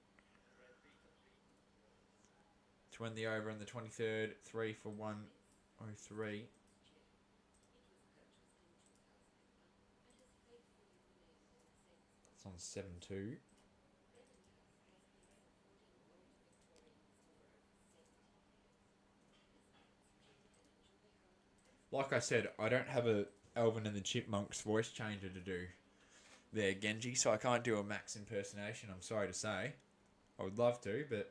To win the over in the 23rd, 3 for 103. It's on 7-2. Like I said, I don't have a Alvin and the Chipmunks voice changer to do there, Genji, so I can't do a Max impersonation, I'm sorry to say. I would love to, but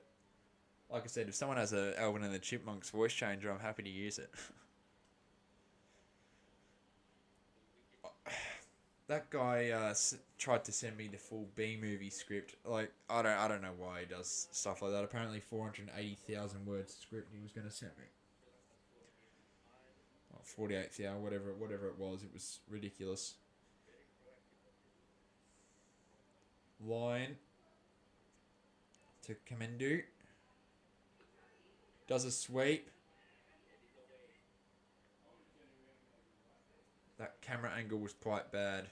like I said, if someone has a Alvin and the Chipmunks voice changer, I'm happy to use it. That guy tried to send me the full B movie script. Like, I don't know why he does stuff like that. Apparently 480,000 words script he was going to send me. 48,000, whatever it was. It was ridiculous. Line to Kamendu. Does a sweep. That camera angle was quite bad.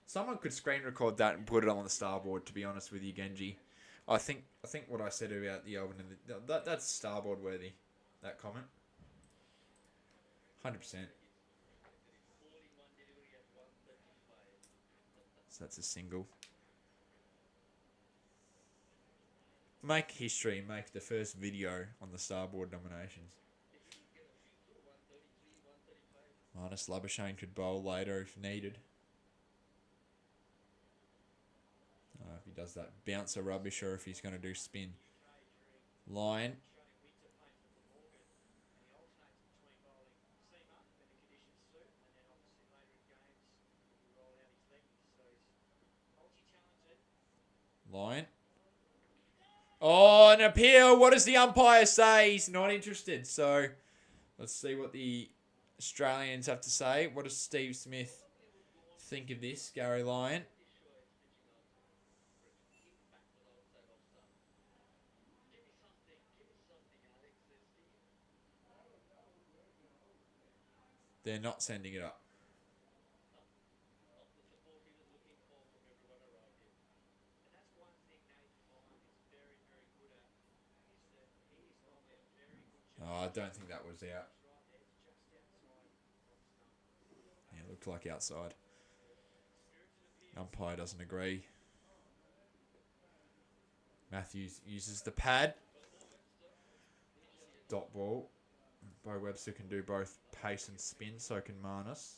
Someone could screen record that and put it on the starboard, to be honest with you, Genji. I think what I said about the Alvin and that's starboard worthy, that comment. 100%. So that's a single. Make history, make the first video on the starboard nominations. Marnus Labuschagne could bowl later if needed. If he does that bouncer rubbish or if he's going to do spin. Line. Line. Oh, an appeal. What does the umpire say? He's not interested. So let's see what the Australians have to say. What does Steve Smith think of this, Gary Lyon? They're not sending it up. Oh, I don't think that was out. Yeah, it looked like outside. Umpire doesn't agree. Matthews uses the pad. Dot ball. Bo Webster can do both pace and spin, so can Marnus.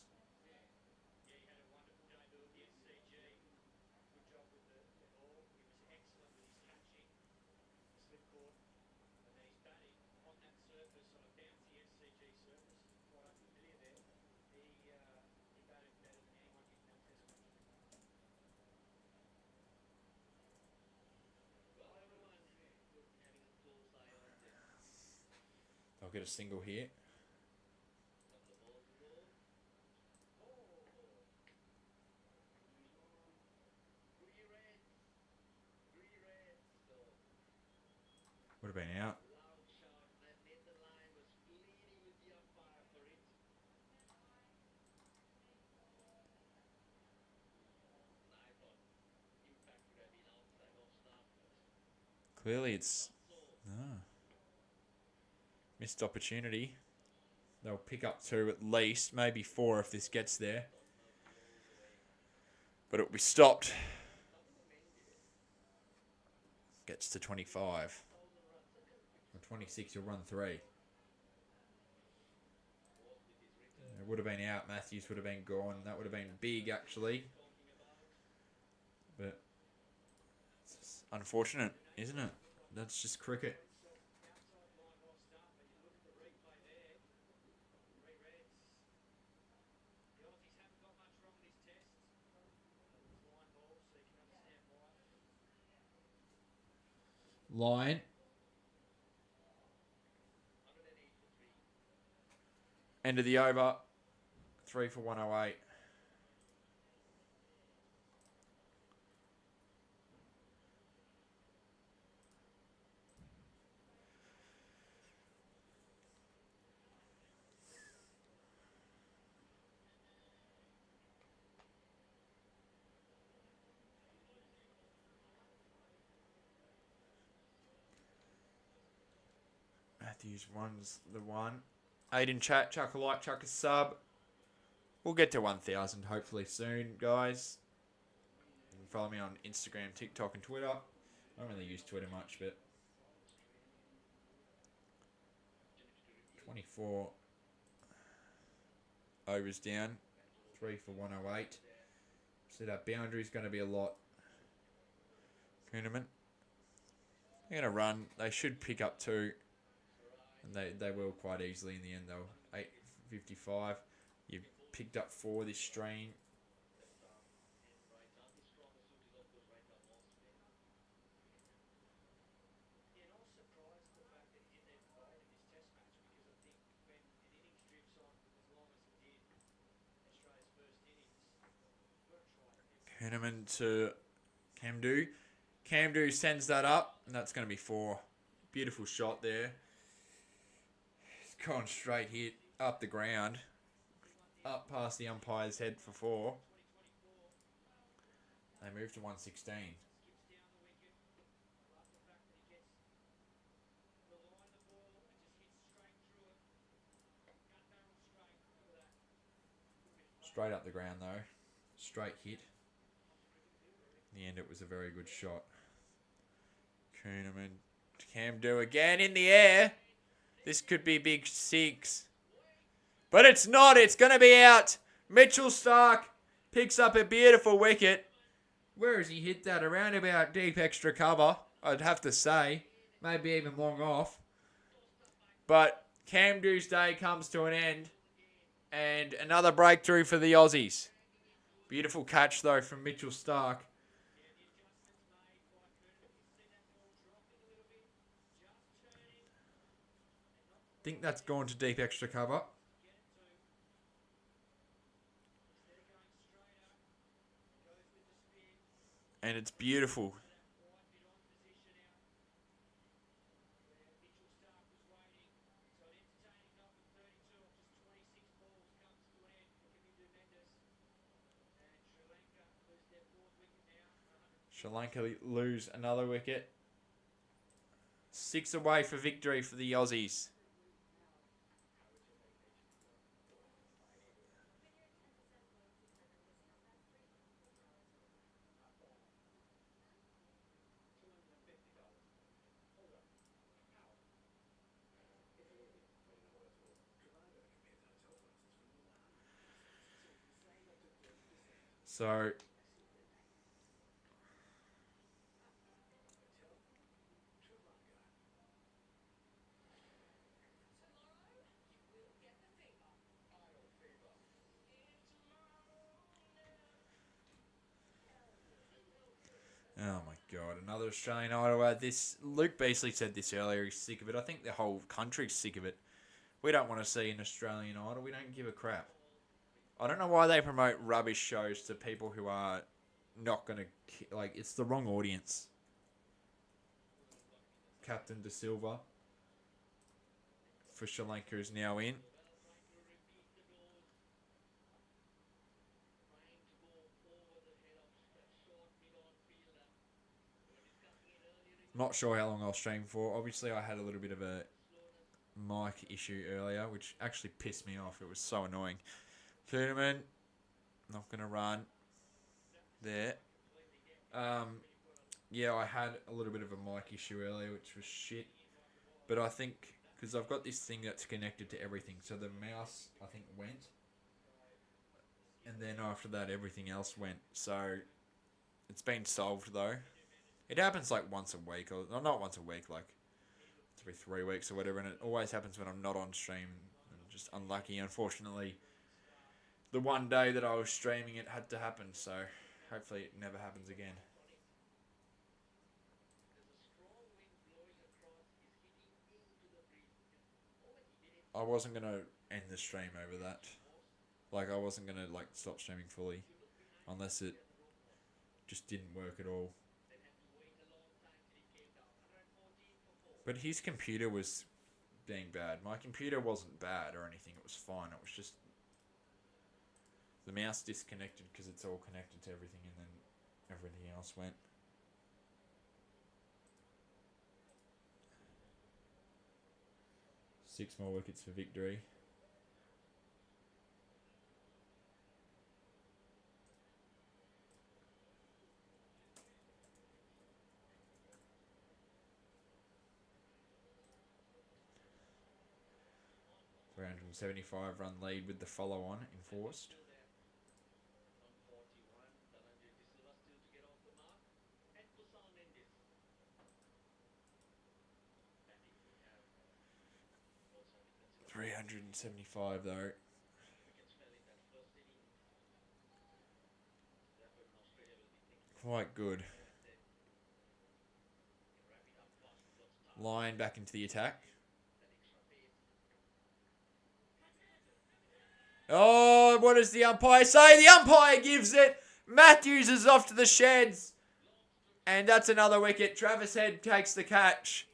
I'll get a single here. Would have been out. Clearly it's... missed opportunity. They'll pick up 2 at least, maybe 4 if this gets there. But it'll be stopped. Gets to 25. Or 26, he'll run 3. It would have been out. Matthews would have been gone. That would have been big, actually. But it's unfortunate, isn't it? That's just cricket. Line. End of the over. 3 for 108. Matthews one's the one. 8 in chat, chuck a like, chuck a sub. We'll get to 1,000 hopefully soon, guys. follow me on Instagram, TikTok, and Twitter. I don't really use Twitter much, but 24 overs down, 3 for 108. So that boundary is going to be a lot. Tournament. They're going to run. They should pick up 2. And they will quite easily in the end, though. 8.55. You've picked up 4 this strain. Henneman to Camdu. Camdu sends that up, and that's going to be 4. Beautiful shot there. It's gone straight hit up the ground, up past the umpire's head for 4. They move to 116. Straight up the ground though. Straight hit. In the end, it was a very good shot. Kuhneman. Camdu again in the air. This could be big 6. But it's not. It's going to be out. Mitchell Stark picks up a beautiful wicket. Where has he hit that? Around about deep extra cover, I'd have to say. Maybe even long off. But Camdu's day comes to an end. And another breakthrough for the Aussies. Beautiful catch, though, from Mitchell Stark. I think that's gone to deep extra cover. And it's beautiful. Sri Lanka lose another wicket. 6 away for victory for the Aussies. So oh my God, another Australian Idol. This Luke Beasley said this earlier. He's sick of it. I think the whole country's sick of it. We don't want to see an Australian Idol. We don't give a crap. I don't know why they promote rubbish shows to people who are not going to... Like, it's the wrong audience. Captain De Silva for Sri Lanka is now in. Not sure how long I'll stream for. Obviously, I had a little bit of a mic issue earlier, which actually pissed me off. It was so annoying. Kuhneman, not going to run there. Yeah, I had a little bit of a mic issue earlier, which was shit. But I think, because I've got this thing that's connected to everything. So the mouse, I think, went. And then after that, everything else went. So it's been solved, though. It happens like once a week, or not once a week, like every 3 weeks or whatever. And it always happens when I'm not on stream. I'm just unlucky, unfortunately. The one day that I was streaming, it had to happen. So hopefully it never happens again. I wasn't going to end the stream over that. Like, I wasn't going to, like, stop streaming fully. Unless it just didn't work at all. But his computer was being bad. My computer wasn't bad or anything. It was fine. It was just... the mouse disconnected because it's all connected to everything, and then everything else went. Six more wickets for victory. 375 run lead with the follow on enforced. $375 though. Quite good. Line back into the attack. Oh, what does the umpire say? The umpire gives it. Matthews is off to the sheds. And that's another wicket. Travis Head takes the catch.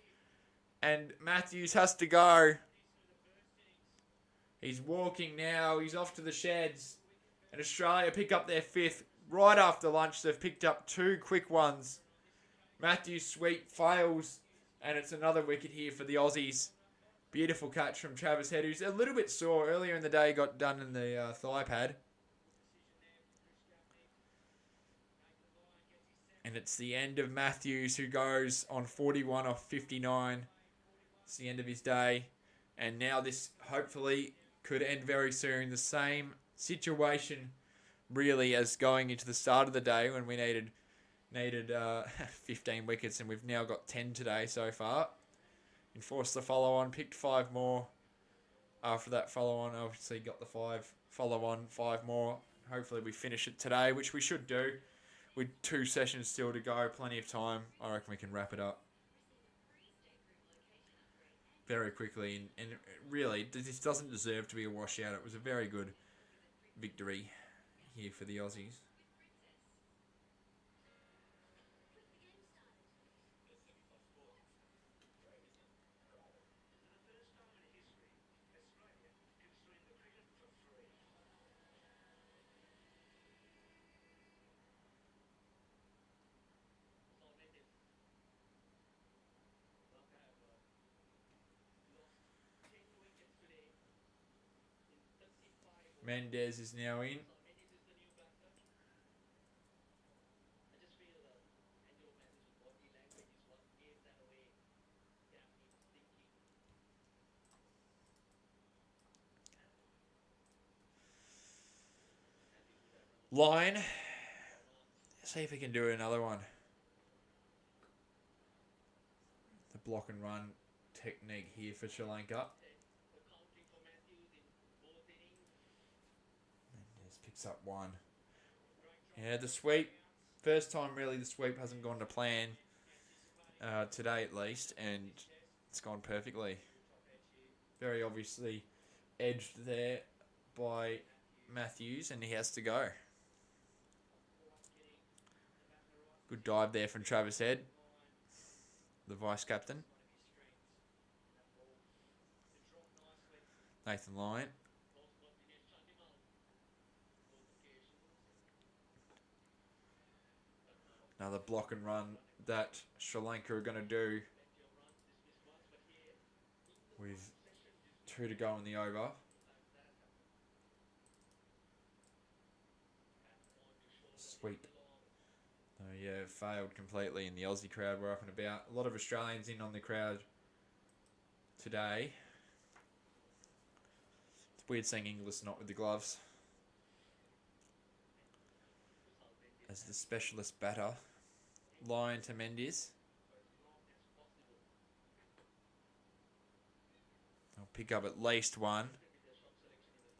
And Matthews has to go. He's walking now. He's off to the sheds. And Australia pick up their fifth. Right after lunch, they've picked up two quick ones. Matthews' sweep fails. And it's another wicket here for the Aussies. Beautiful catch from Travis Head, who's a little bit sore. Earlier in the day, got done in the thigh pad. And it's the end of Matthews, who goes on 41 off 59. It's the end of his day. And now this hopefully could end very soon. The same situation, really, as going into the start of the day when we needed 15 wickets, and we've now got 10 today so far. Enforced the follow-on, picked 5 more. After that follow-on, obviously got the 5 follow-on, 5 more. Hopefully we finish it today, which we should do. With 2 sessions still to go, plenty of time. I reckon we can wrap it up very quickly. And really, this doesn't deserve to be a washout. It was a very good victory here for the Aussies. Mendez is now in. Line. See if he can do another one. The block and run technique here for Sri Lanka. Mendez picks up 1. Yeah, the sweep. First time really the sweep hasn't gone to plan today at least, and it's gone perfectly. Very obviously edged there by Matthews, and he has to go. Good dive there from Travis Head, the vice captain. Nathan Lyon. Another block and run that Sri Lanka are going to do with 2 to go in the over. Sweep. Oh yeah, failed completely, and the Aussie crowd were up and about. A lot of Australians in on the crowd today. It's weird seeing Inglis not with the gloves as the specialist batter. Lyon to Mendes. They'll pick up at least 1.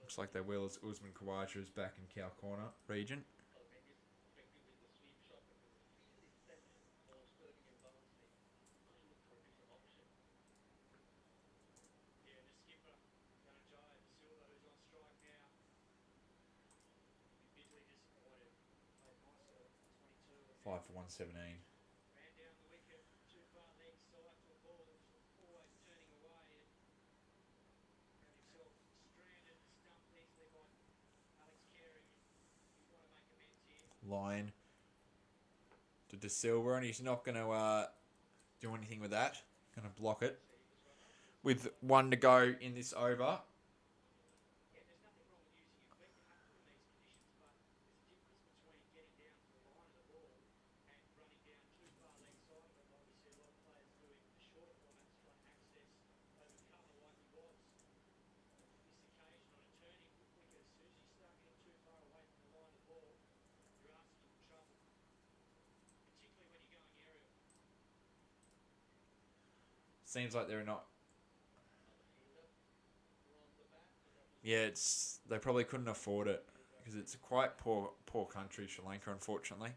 Looks like they will, as Usman Khawaja is back in cow corner region. Five for 117. Line to De Silva, and he's not going to do anything with that. Going to block it. With 1 to go in this over. Seems like they're not. Yeah, they probably couldn't afford it because it's a quite poor country, Sri Lanka, unfortunately.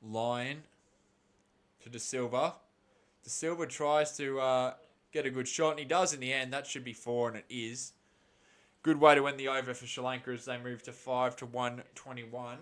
Line to De Silva. De Silva tries to get a good shot, and he does in the end. That should be 4, and it is. Good way to win the over for Sri Lanka as they move to 5 to 121.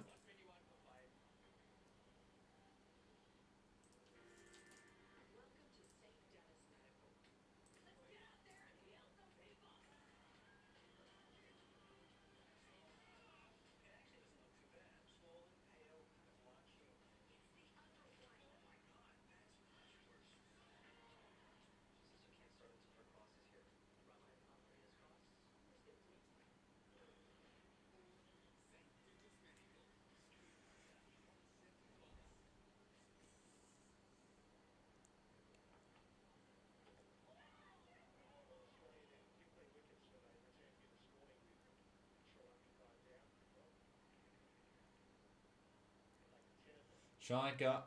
Sri Lanka,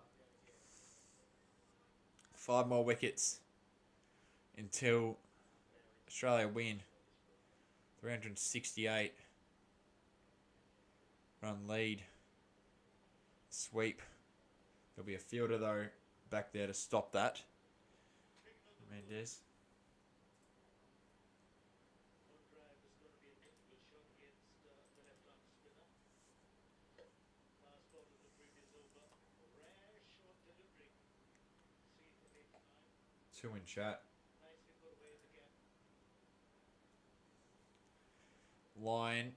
5 more wickets until Australia win. 368 run lead. Sweep. There'll be a fielder though back there to stop that. Mendes. Two in chat. Line.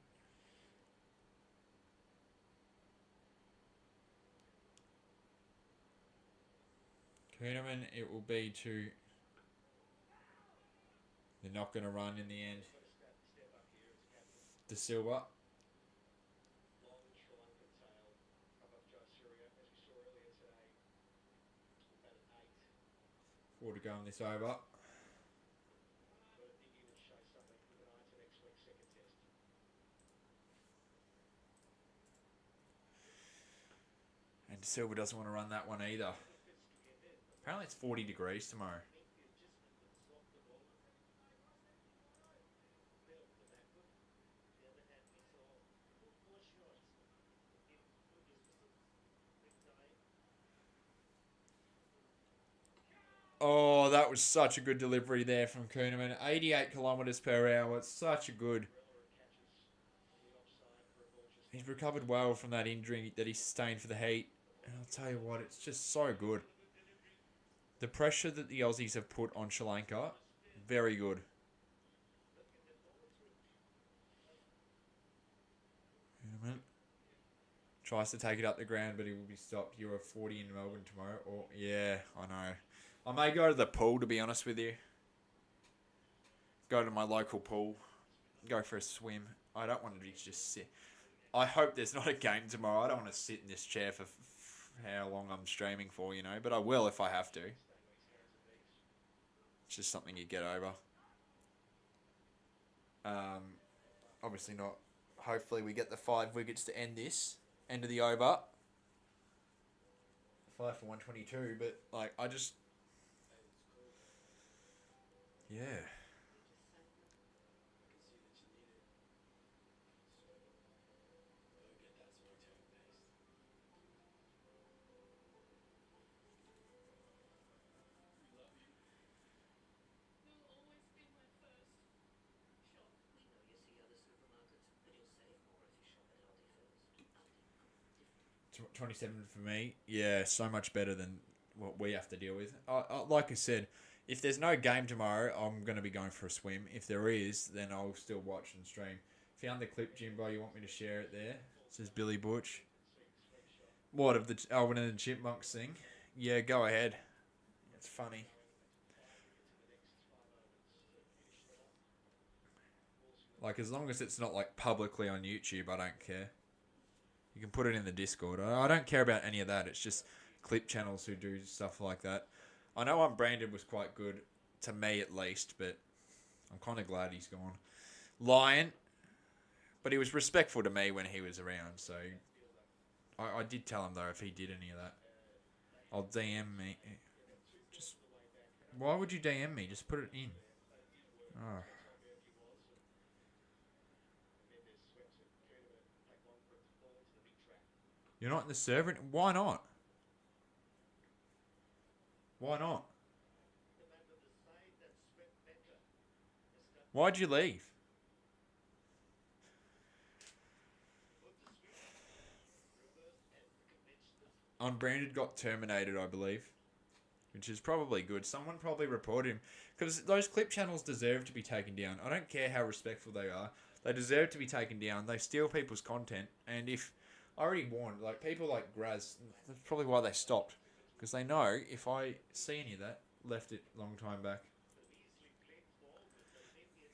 Kuhneman, it will be to. They're not going to run in the end. De Silva. 4 to go on this over. And De Silva doesn't want to run that one either. Apparently it's 40 degrees tomorrow. Oh, that was such a good delivery there from Kuhneman. 88 kilometres per hour. It's such a good. He's recovered well from that injury that he sustained for the heat. And I'll tell you what, it's just so good. The pressure that the Aussies have put on Sri Lanka, very good. Kuhneman tries to take it up the ground, but he will be stopped. Euro 40 in Melbourne tomorrow. Or yeah, I know. I may go to the pool, to be honest with you. Go to my local pool. Go for a swim. I don't want to just sit. I hope there's not a game tomorrow. I don't want to sit in this chair for how long I'm streaming for, but I will if I have to. It's just something you get over. Obviously not. Hopefully we get the 5 wickets to end this. End of the over. 5 for 122, but I just... Yeah. Tw 27 for me. Yeah, so much better than what we have to deal with. Like I said, if there's no game tomorrow, I'm going to be going for a swim. If there is, then I'll still watch and stream. Found the clip, Jimbo. You want me to share it there? Says Billy Butch. What, of the Alvin and the Chipmunks thing? Yeah, go ahead. It's funny. As long as it's not publicly on YouTube, I don't care. You can put it in the Discord. I don't care about any of that. It's just clip channels who do stuff like that. I know Unbranded was quite good, to me at least, but I'm kind of glad he's gone. Lion, but he was respectful to me when he was around, so I did tell him though if he did any of that, I'll DM me. Just why would you DM me? Just put it in. Oh. You're not in the server. Why not? Why not? Why'd you leave? Unbranded got terminated, I believe, which is probably good. Someone probably reported him because those clip channels deserve to be taken down. I don't care how respectful they are; they deserve to be taken down. They steal people's content, and if I already warned, like people like Graz, that's probably why they stopped because they know if I see any of that, left it long time back.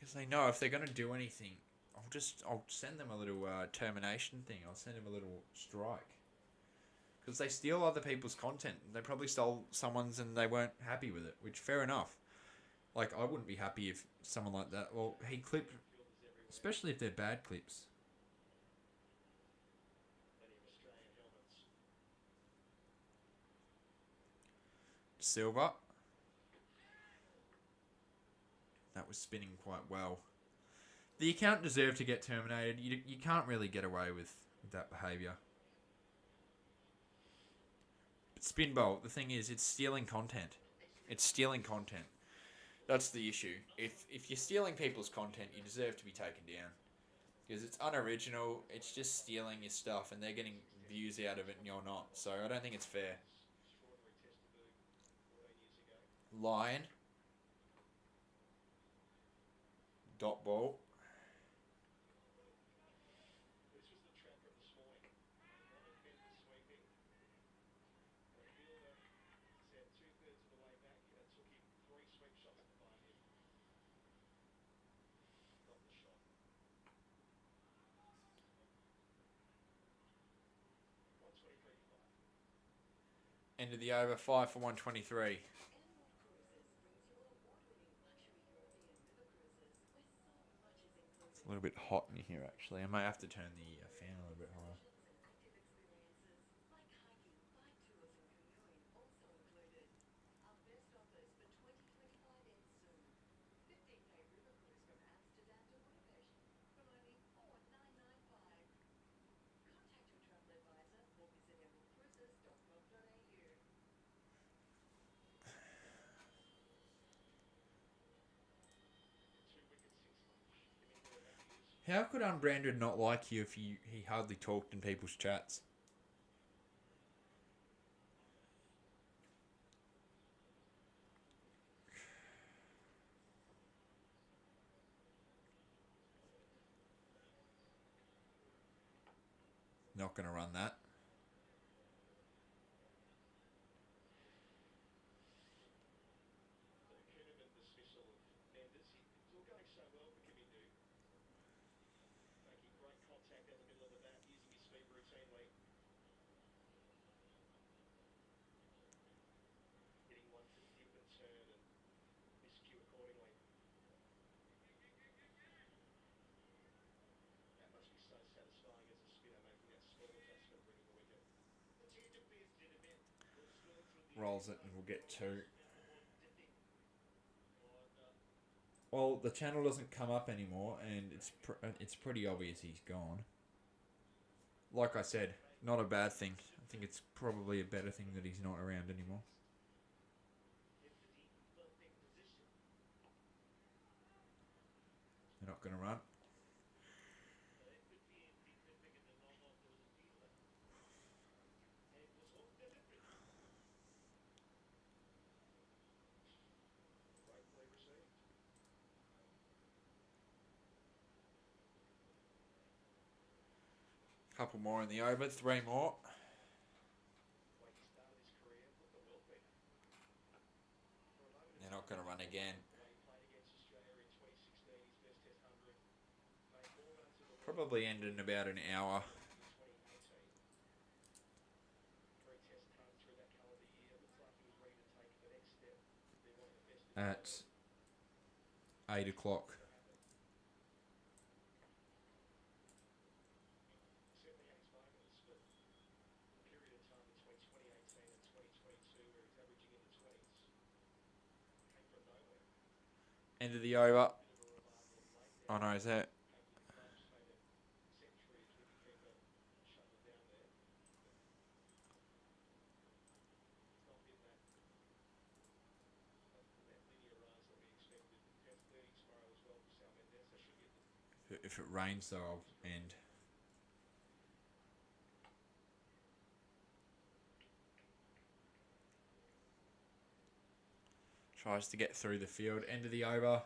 Because they know if they're gonna do anything, I'll send them a little termination thing. I'll send them a little strike. Because they steal other people's content. They probably stole someone's and they weren't happy with it, which fair enough. Like, I wouldn't be happy if someone like that, well, he clipped, especially if they're bad clips. Silver. That was spinning quite well. The account deserved to get terminated. You can't really get away with that behaviour. But Spin Bolt, the thing is, it's stealing content. It's stealing content. That's the issue. If you're stealing people's content, you deserve to be taken down. Because it's unoriginal, it's just stealing your stuff, and they're getting views out of it, and you're not. So I don't think it's fair. Lion. Dot ball. End of the over, 5 for 123. It's a little bit hot in here, actually. I might have to turn the fan a little bit higher. How could Unbranded not like you if he hardly talked in people's chats? Not going to run that. Rolls it and we'll get two. Well, the channel doesn't come up anymore, and it's pretty obvious he's gone. Like I said, not a bad thing. I think it's probably a better thing that he's not around anymore. They're not going to run. Couple more in the over, 3 more. They're not going to run again. Probably end in about an hour. At 8 o'clock. End of the over. Oh no, is that? If it rains, though, I'll end. Tries to get through the field. End of the over.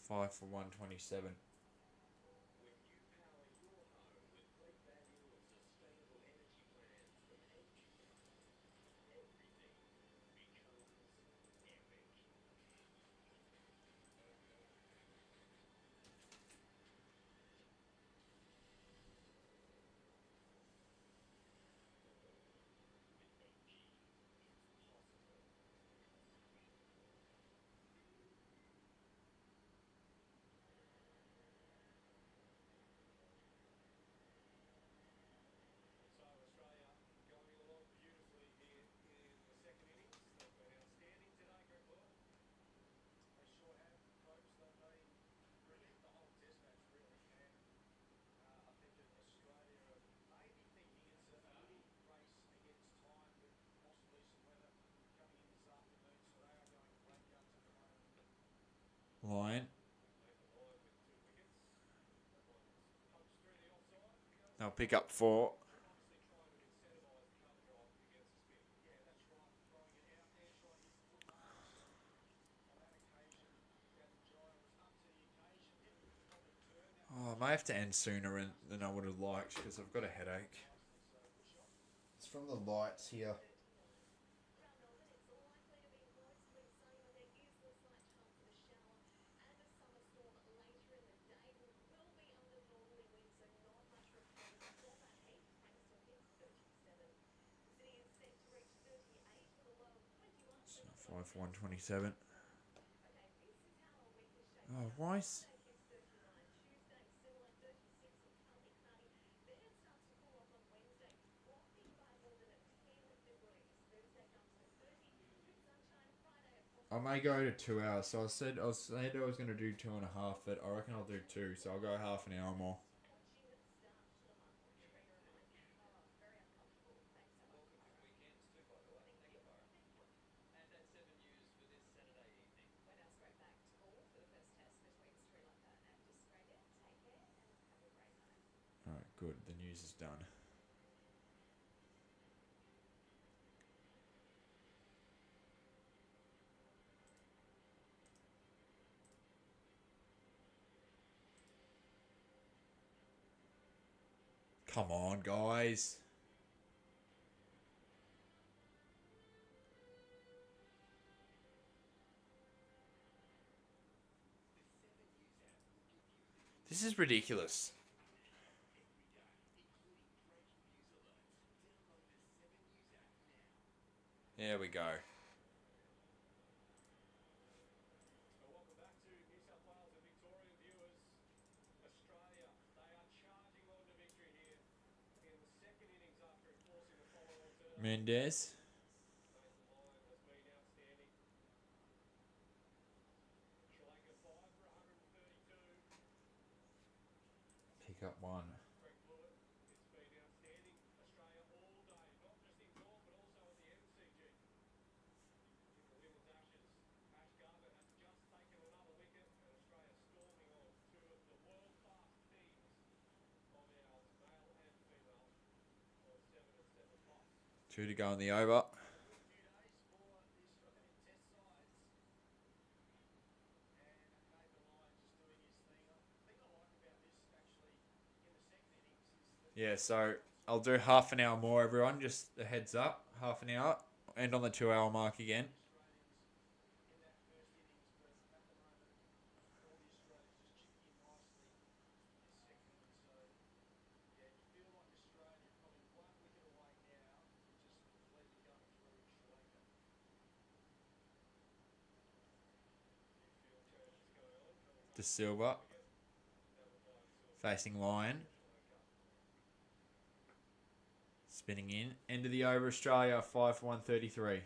5 for 127. Line. They'll pick up 4. Oh, I may have to end sooner than I would have liked because I've got a headache. It's from the lights here. So 5 for 127. Oh, why? I may go to 2 hours. So I was going to do 2.5, but I reckon I'll do 2. So I'll go half an hour more. All right, good. The news is done. Come on, guys. This is ridiculous. There we go. Mendez. Pick up 1. Two to go in the over. Yeah, so I'll do half an hour more, everyone. Just a heads up. Half an hour. End on the 2 hour mark again. Silva. Facing line. Spinning in. End of the over, Australia, 5 for 133.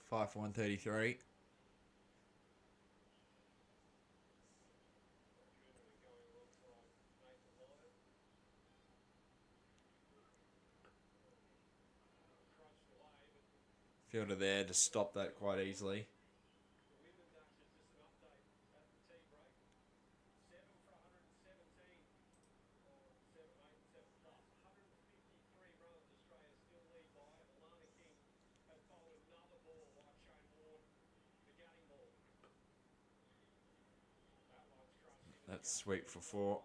Five for 133. Fielder there to stop that quite easily. That's sweet for 4.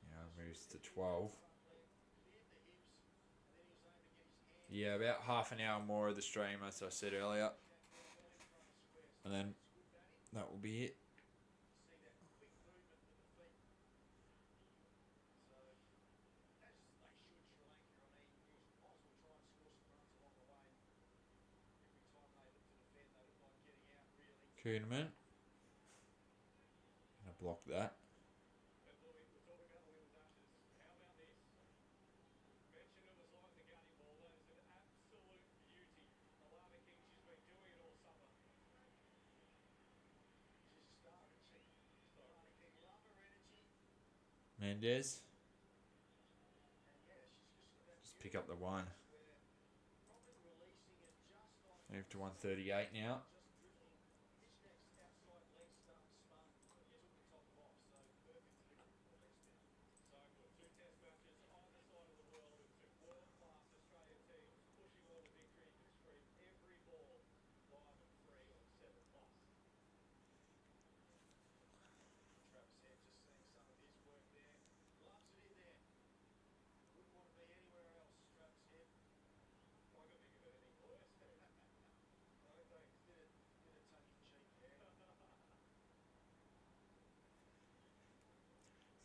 Now moves to 12. Yeah, about half an hour more of the stream, as I said earlier. And then that will be it. Kuhneman. Gonna block that. Mendez. Just pick up the 1. Move to 138 now.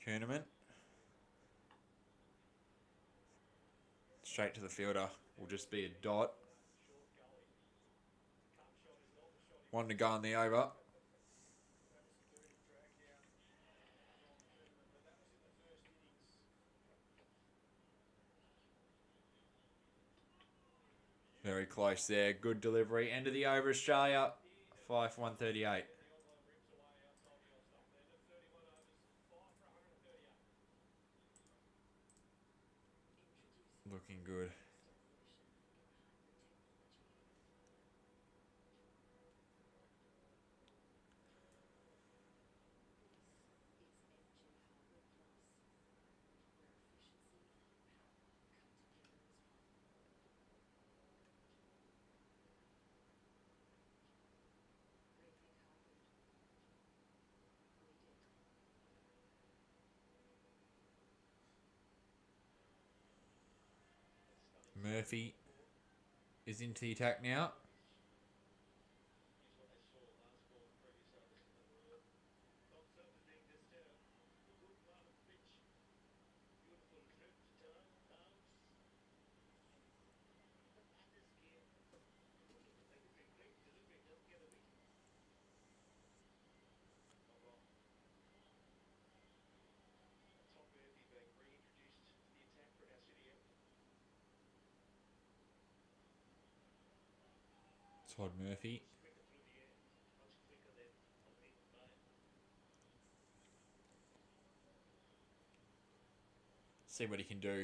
Kuhneman. Straight to the fielder. Will just be a dot. 1 to go on the over. Very close there. Good delivery. End of the over, Australia. 5 for 138. Looking good. Murphy is into the attack now. Todd Murphy. See what he can do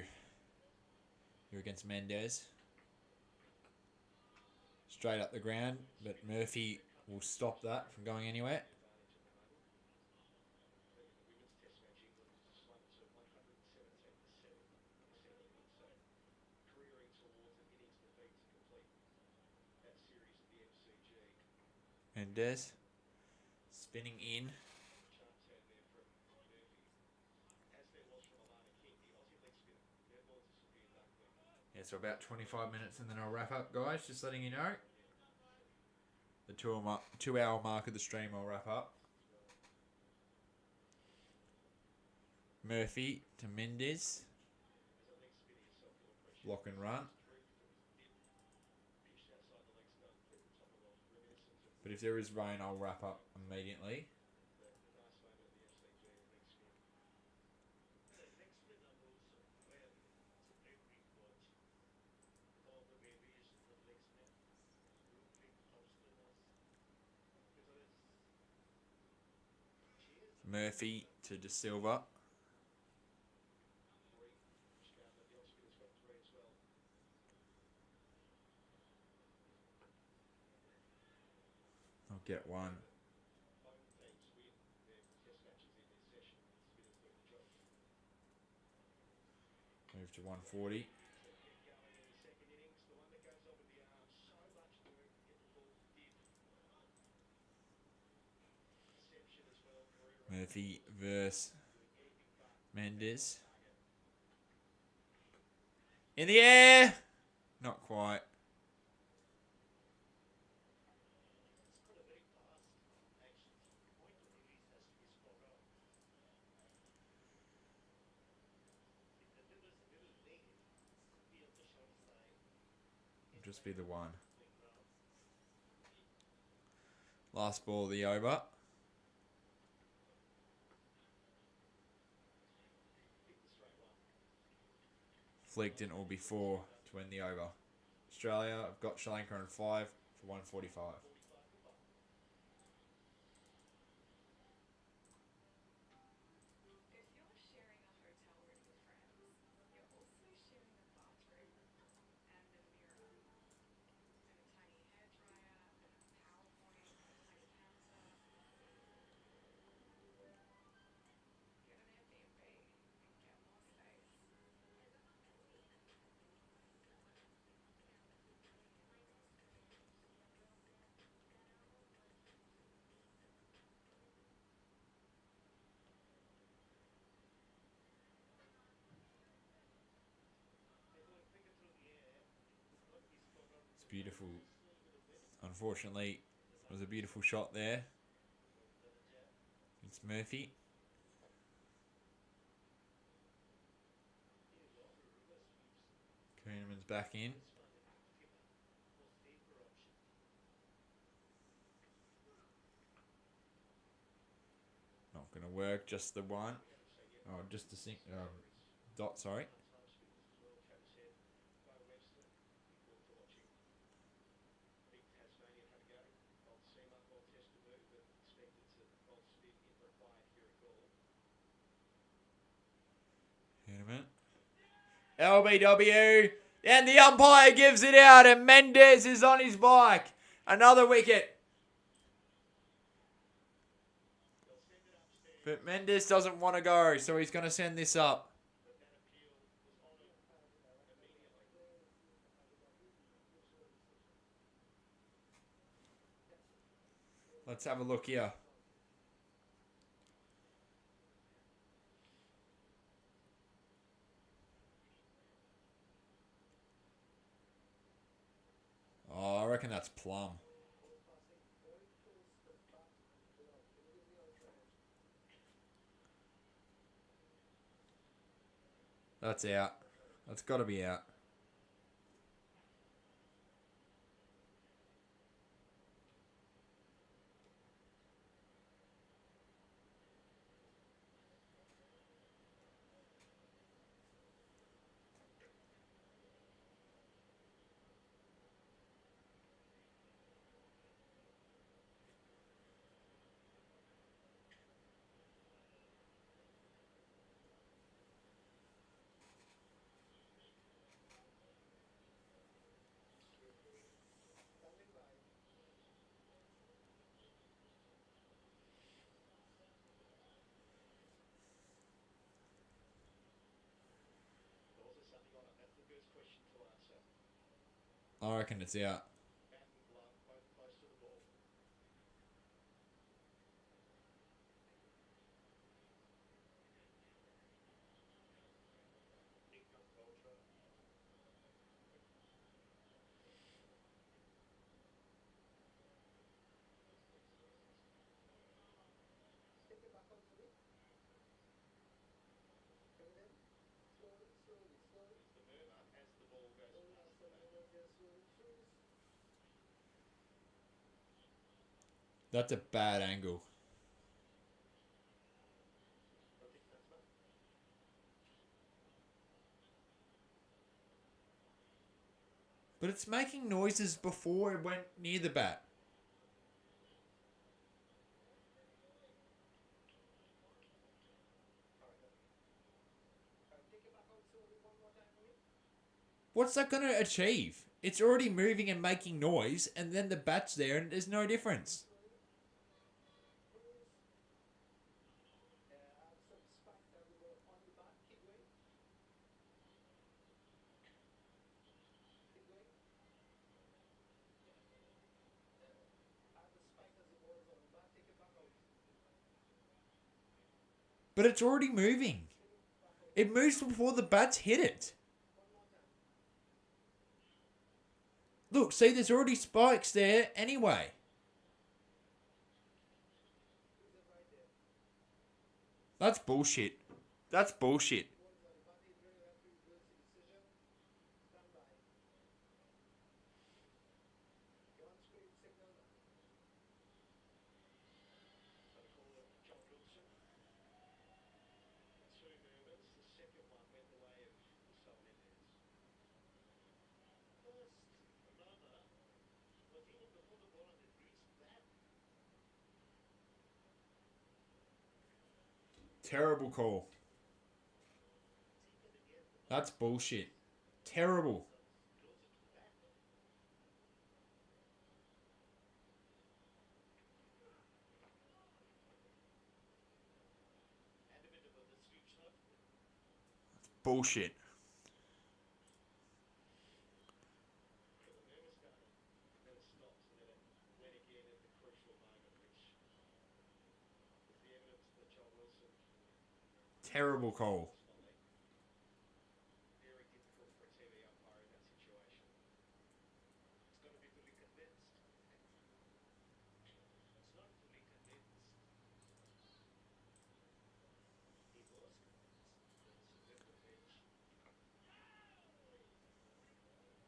here against Mendez. Straight up the ground, but Murphy will stop that from going anywhere. Mendez spinning in. Yeah, so about 25 minutes and then I'll wrap up, guys. Just letting you know. The 2 hour mark of the stream I'll wrap up. Murphy to Mendez. Block and run. But if there is rain, I'll wrap up immediately. Murphy to De Silva. I'll get one. Move to 140. Murphy versus Mendez. In the air! Not quite. Just be the one. Last ball of the over. Flicked and it will be 4 to win the over. Australia, I've got Sri Lanka on 5 for 145. It's beautiful. Unfortunately, it was a beautiful shot there. It's Murphy. Kuhneman's back in. Not going to work, just the one. Oh, just a dot, sorry. Kuhneman. LBW. And the umpire gives it out and Mendez is on his bike. Another wicket. But Mendez doesn't want to go, so he's going to send this up. Let's have a look here. Oh, I reckon that's plum. That's out. That's got to be out. I reckon it's out. That's a bad angle. But it's making noises before it went near the bat. What's that going to achieve? It's already moving and making noise, and then the bat's there, and there's no difference. But it's already moving. It moves before the bats hit it. Look, see, there's already spikes there anyway. That's bullshit. That's bullshit. Terrible call. That's bullshit. Terrible. Bullshit. Terrible call.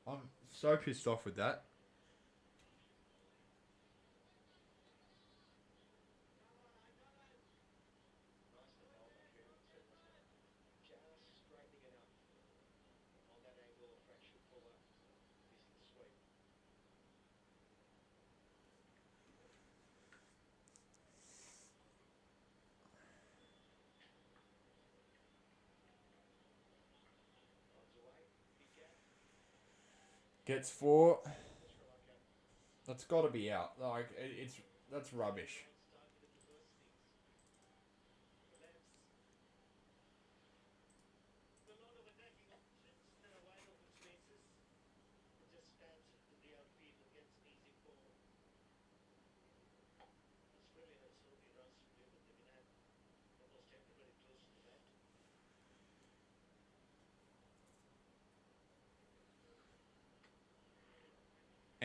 I'm so pissed off with that. Gets four. That's got to be out. Like it's that's rubbish.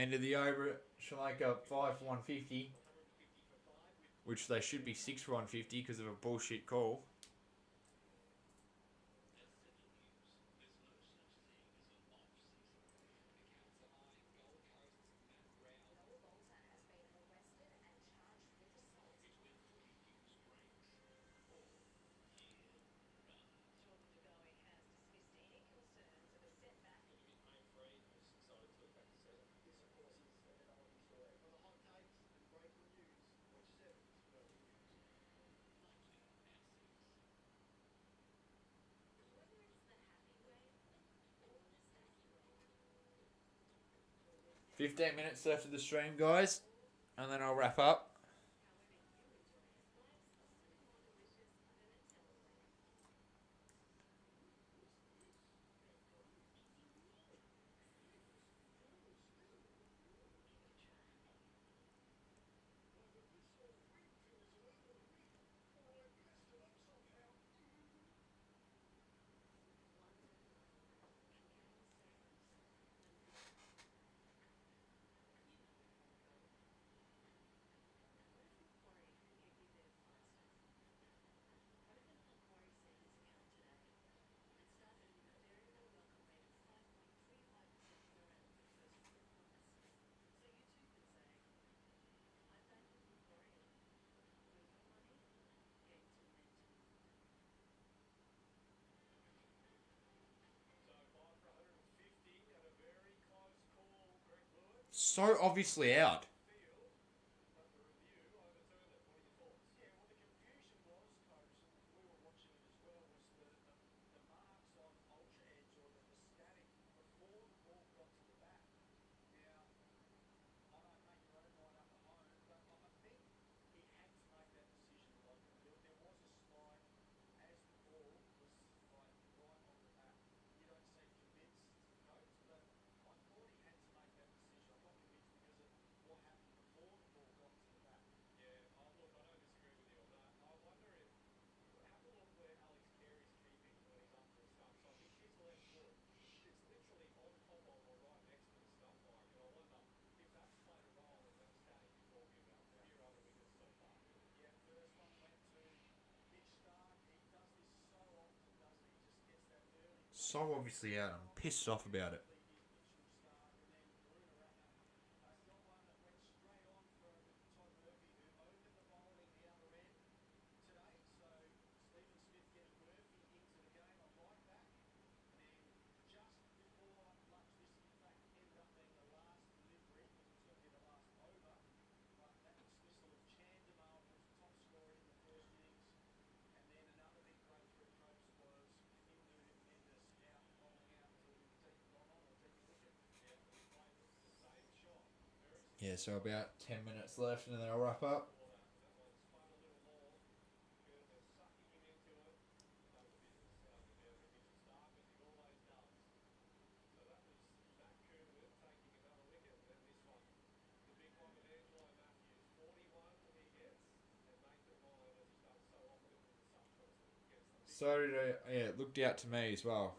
End of the over. Sri Lanka 5 for 150, which they should be 6 for 150 because of a bullshit call. $15 left of the stream, guys, and then I'll wrap up. So obviously out. So obviously out. I'm pissed off about it. Yeah, so about 10 minutes left and then I'll wrap up. So did yeah, it looked out to me as well.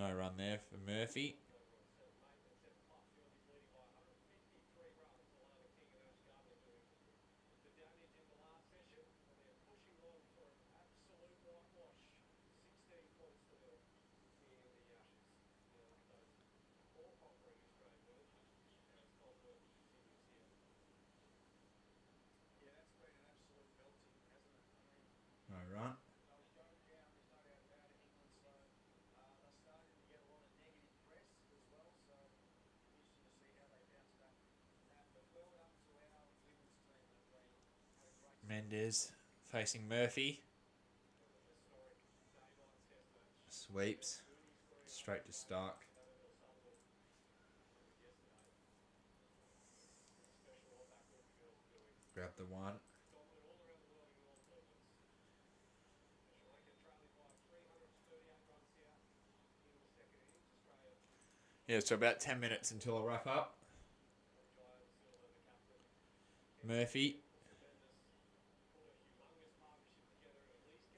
No run there for Murphy. No run. Mendez facing Murphy. Sweeps. Straight to Stark. Grab the one. Yeah, so about 10 minutes until I wrap up. Murphy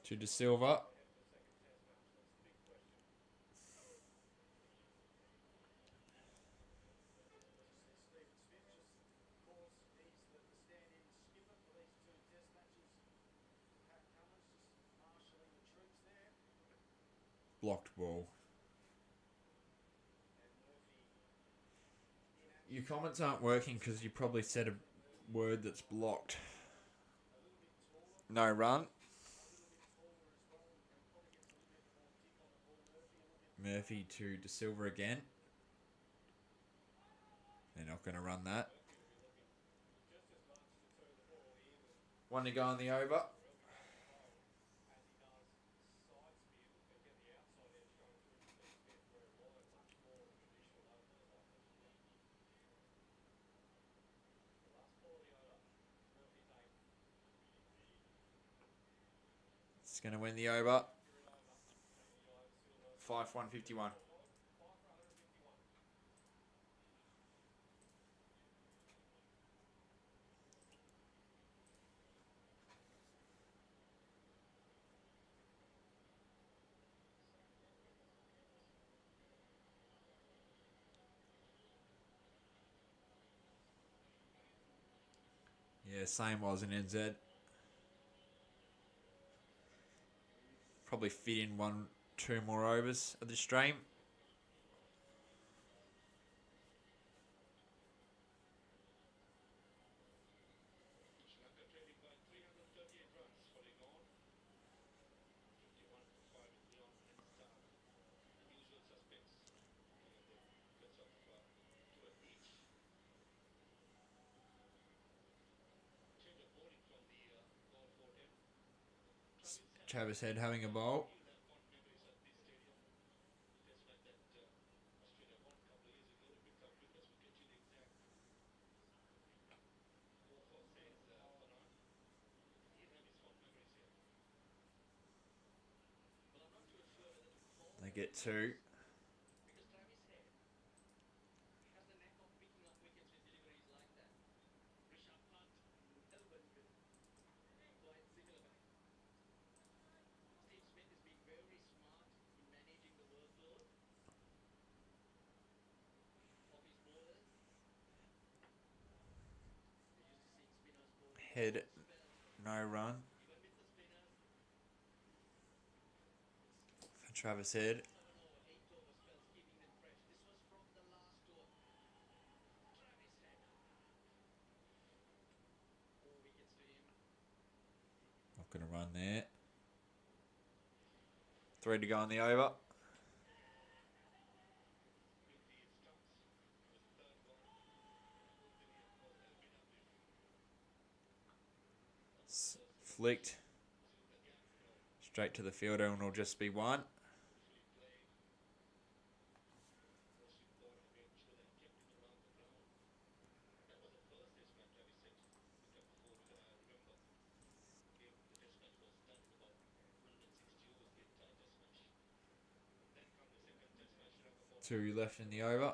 to De Silva. Blocked ball. Your comments aren't working because you probably said a word that's blocked. No run. Murphy to De Silva again. They're not going to run that. One to go on the over. It's going to win the over. 5 for 151. Yeah, same was in NZ. Probably fit in 2 more overs of the stream. Travis Head having a bowl. They get 2. Head, no run for Travis Head. Not going to run there. 3 to go on the over. Flicked. Straight to the fielder and it'll just be 1. Two left in the over.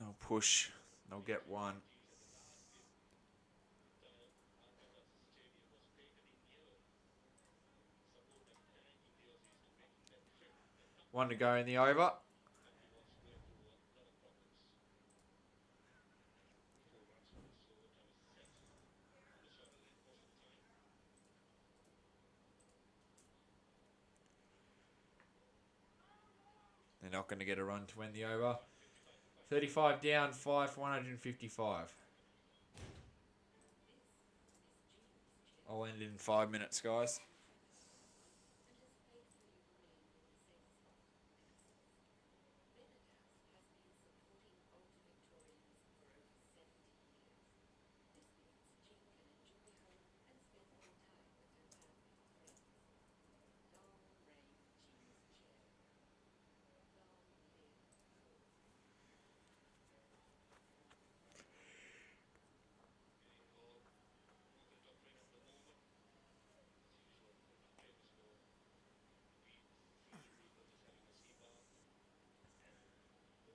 They'll push. They'll get 1. One to go in the over. They're not going to get a run to win the over. 35 down, 5 for 155. I'll end in 5 minutes, guys.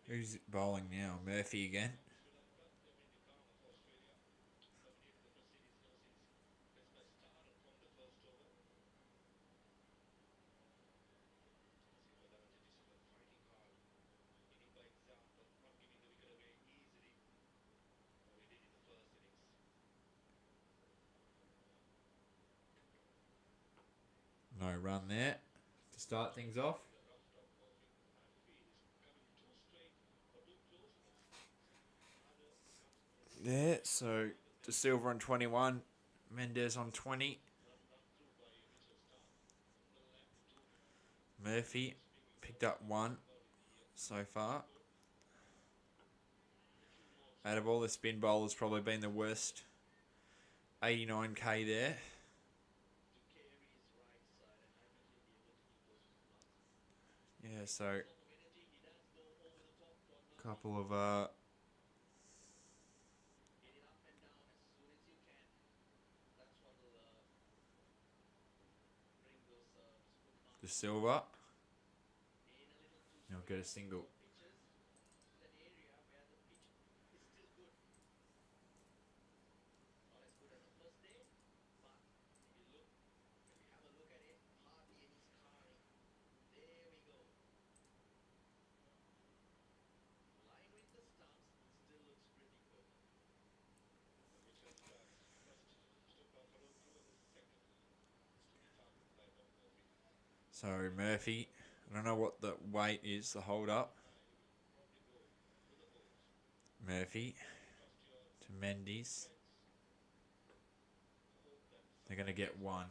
Who's bowling now? Murphy again. No run there to start things off. There, so De Silva on 21, Mendez on 20. Murphy picked up 1 so far. Out of all the spin bowlers, probably been the worst. 89k there. so couple of the silver. He'll get a single. So Murphy, I don't know what the weight is, the hold up. Murphy to Mendes. They're going to get one.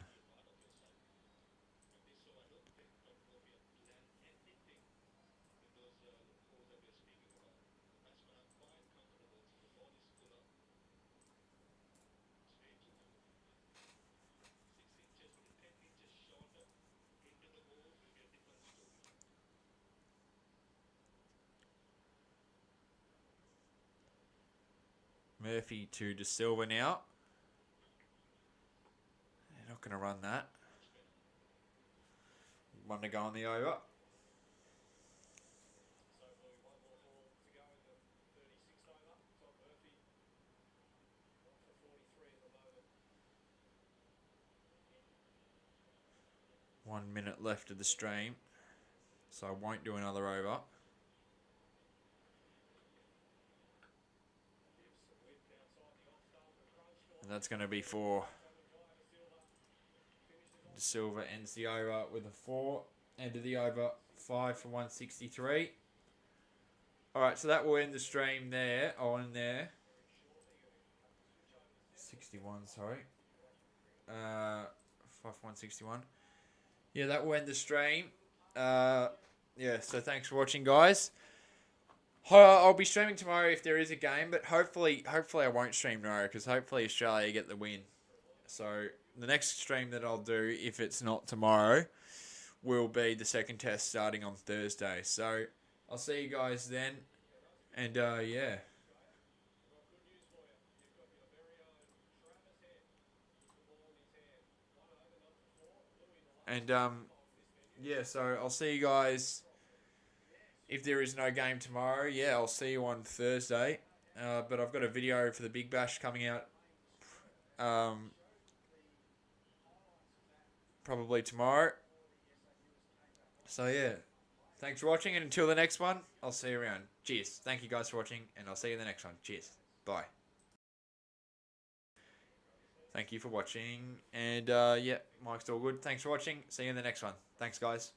Murphy to De Silva now. They're not going to run that. One to go on the over. One minute left of the stream, so I won't do another over. And that's going to be for De Silva ends the over with a 4. End of the over 5 for 163. Alright, so that will end the stream there. On there. 61, sorry. 5 for 161. Yeah, that will end the stream. Yeah, so thanks for watching, guys. I'll be streaming tomorrow if there is a game, but hopefully I won't stream tomorrow because hopefully Australia get the win. So the next stream that I'll do, if it's not tomorrow, will be the second test starting on Thursday. So I'll see you guys then, and yeah. And yeah, so I'll see you guys. If there is no game tomorrow, yeah, I'll see you on Thursday. But I've got a video for the Big Bash coming out probably tomorrow. So yeah, thanks for watching, and until the next one, I'll see you around. Cheers. Thank you guys for watching, and I'll see you in the next one. Cheers. Bye. Thank you for watching, and yeah, mic's all good. Thanks for watching. See you in the next one. Thanks, guys.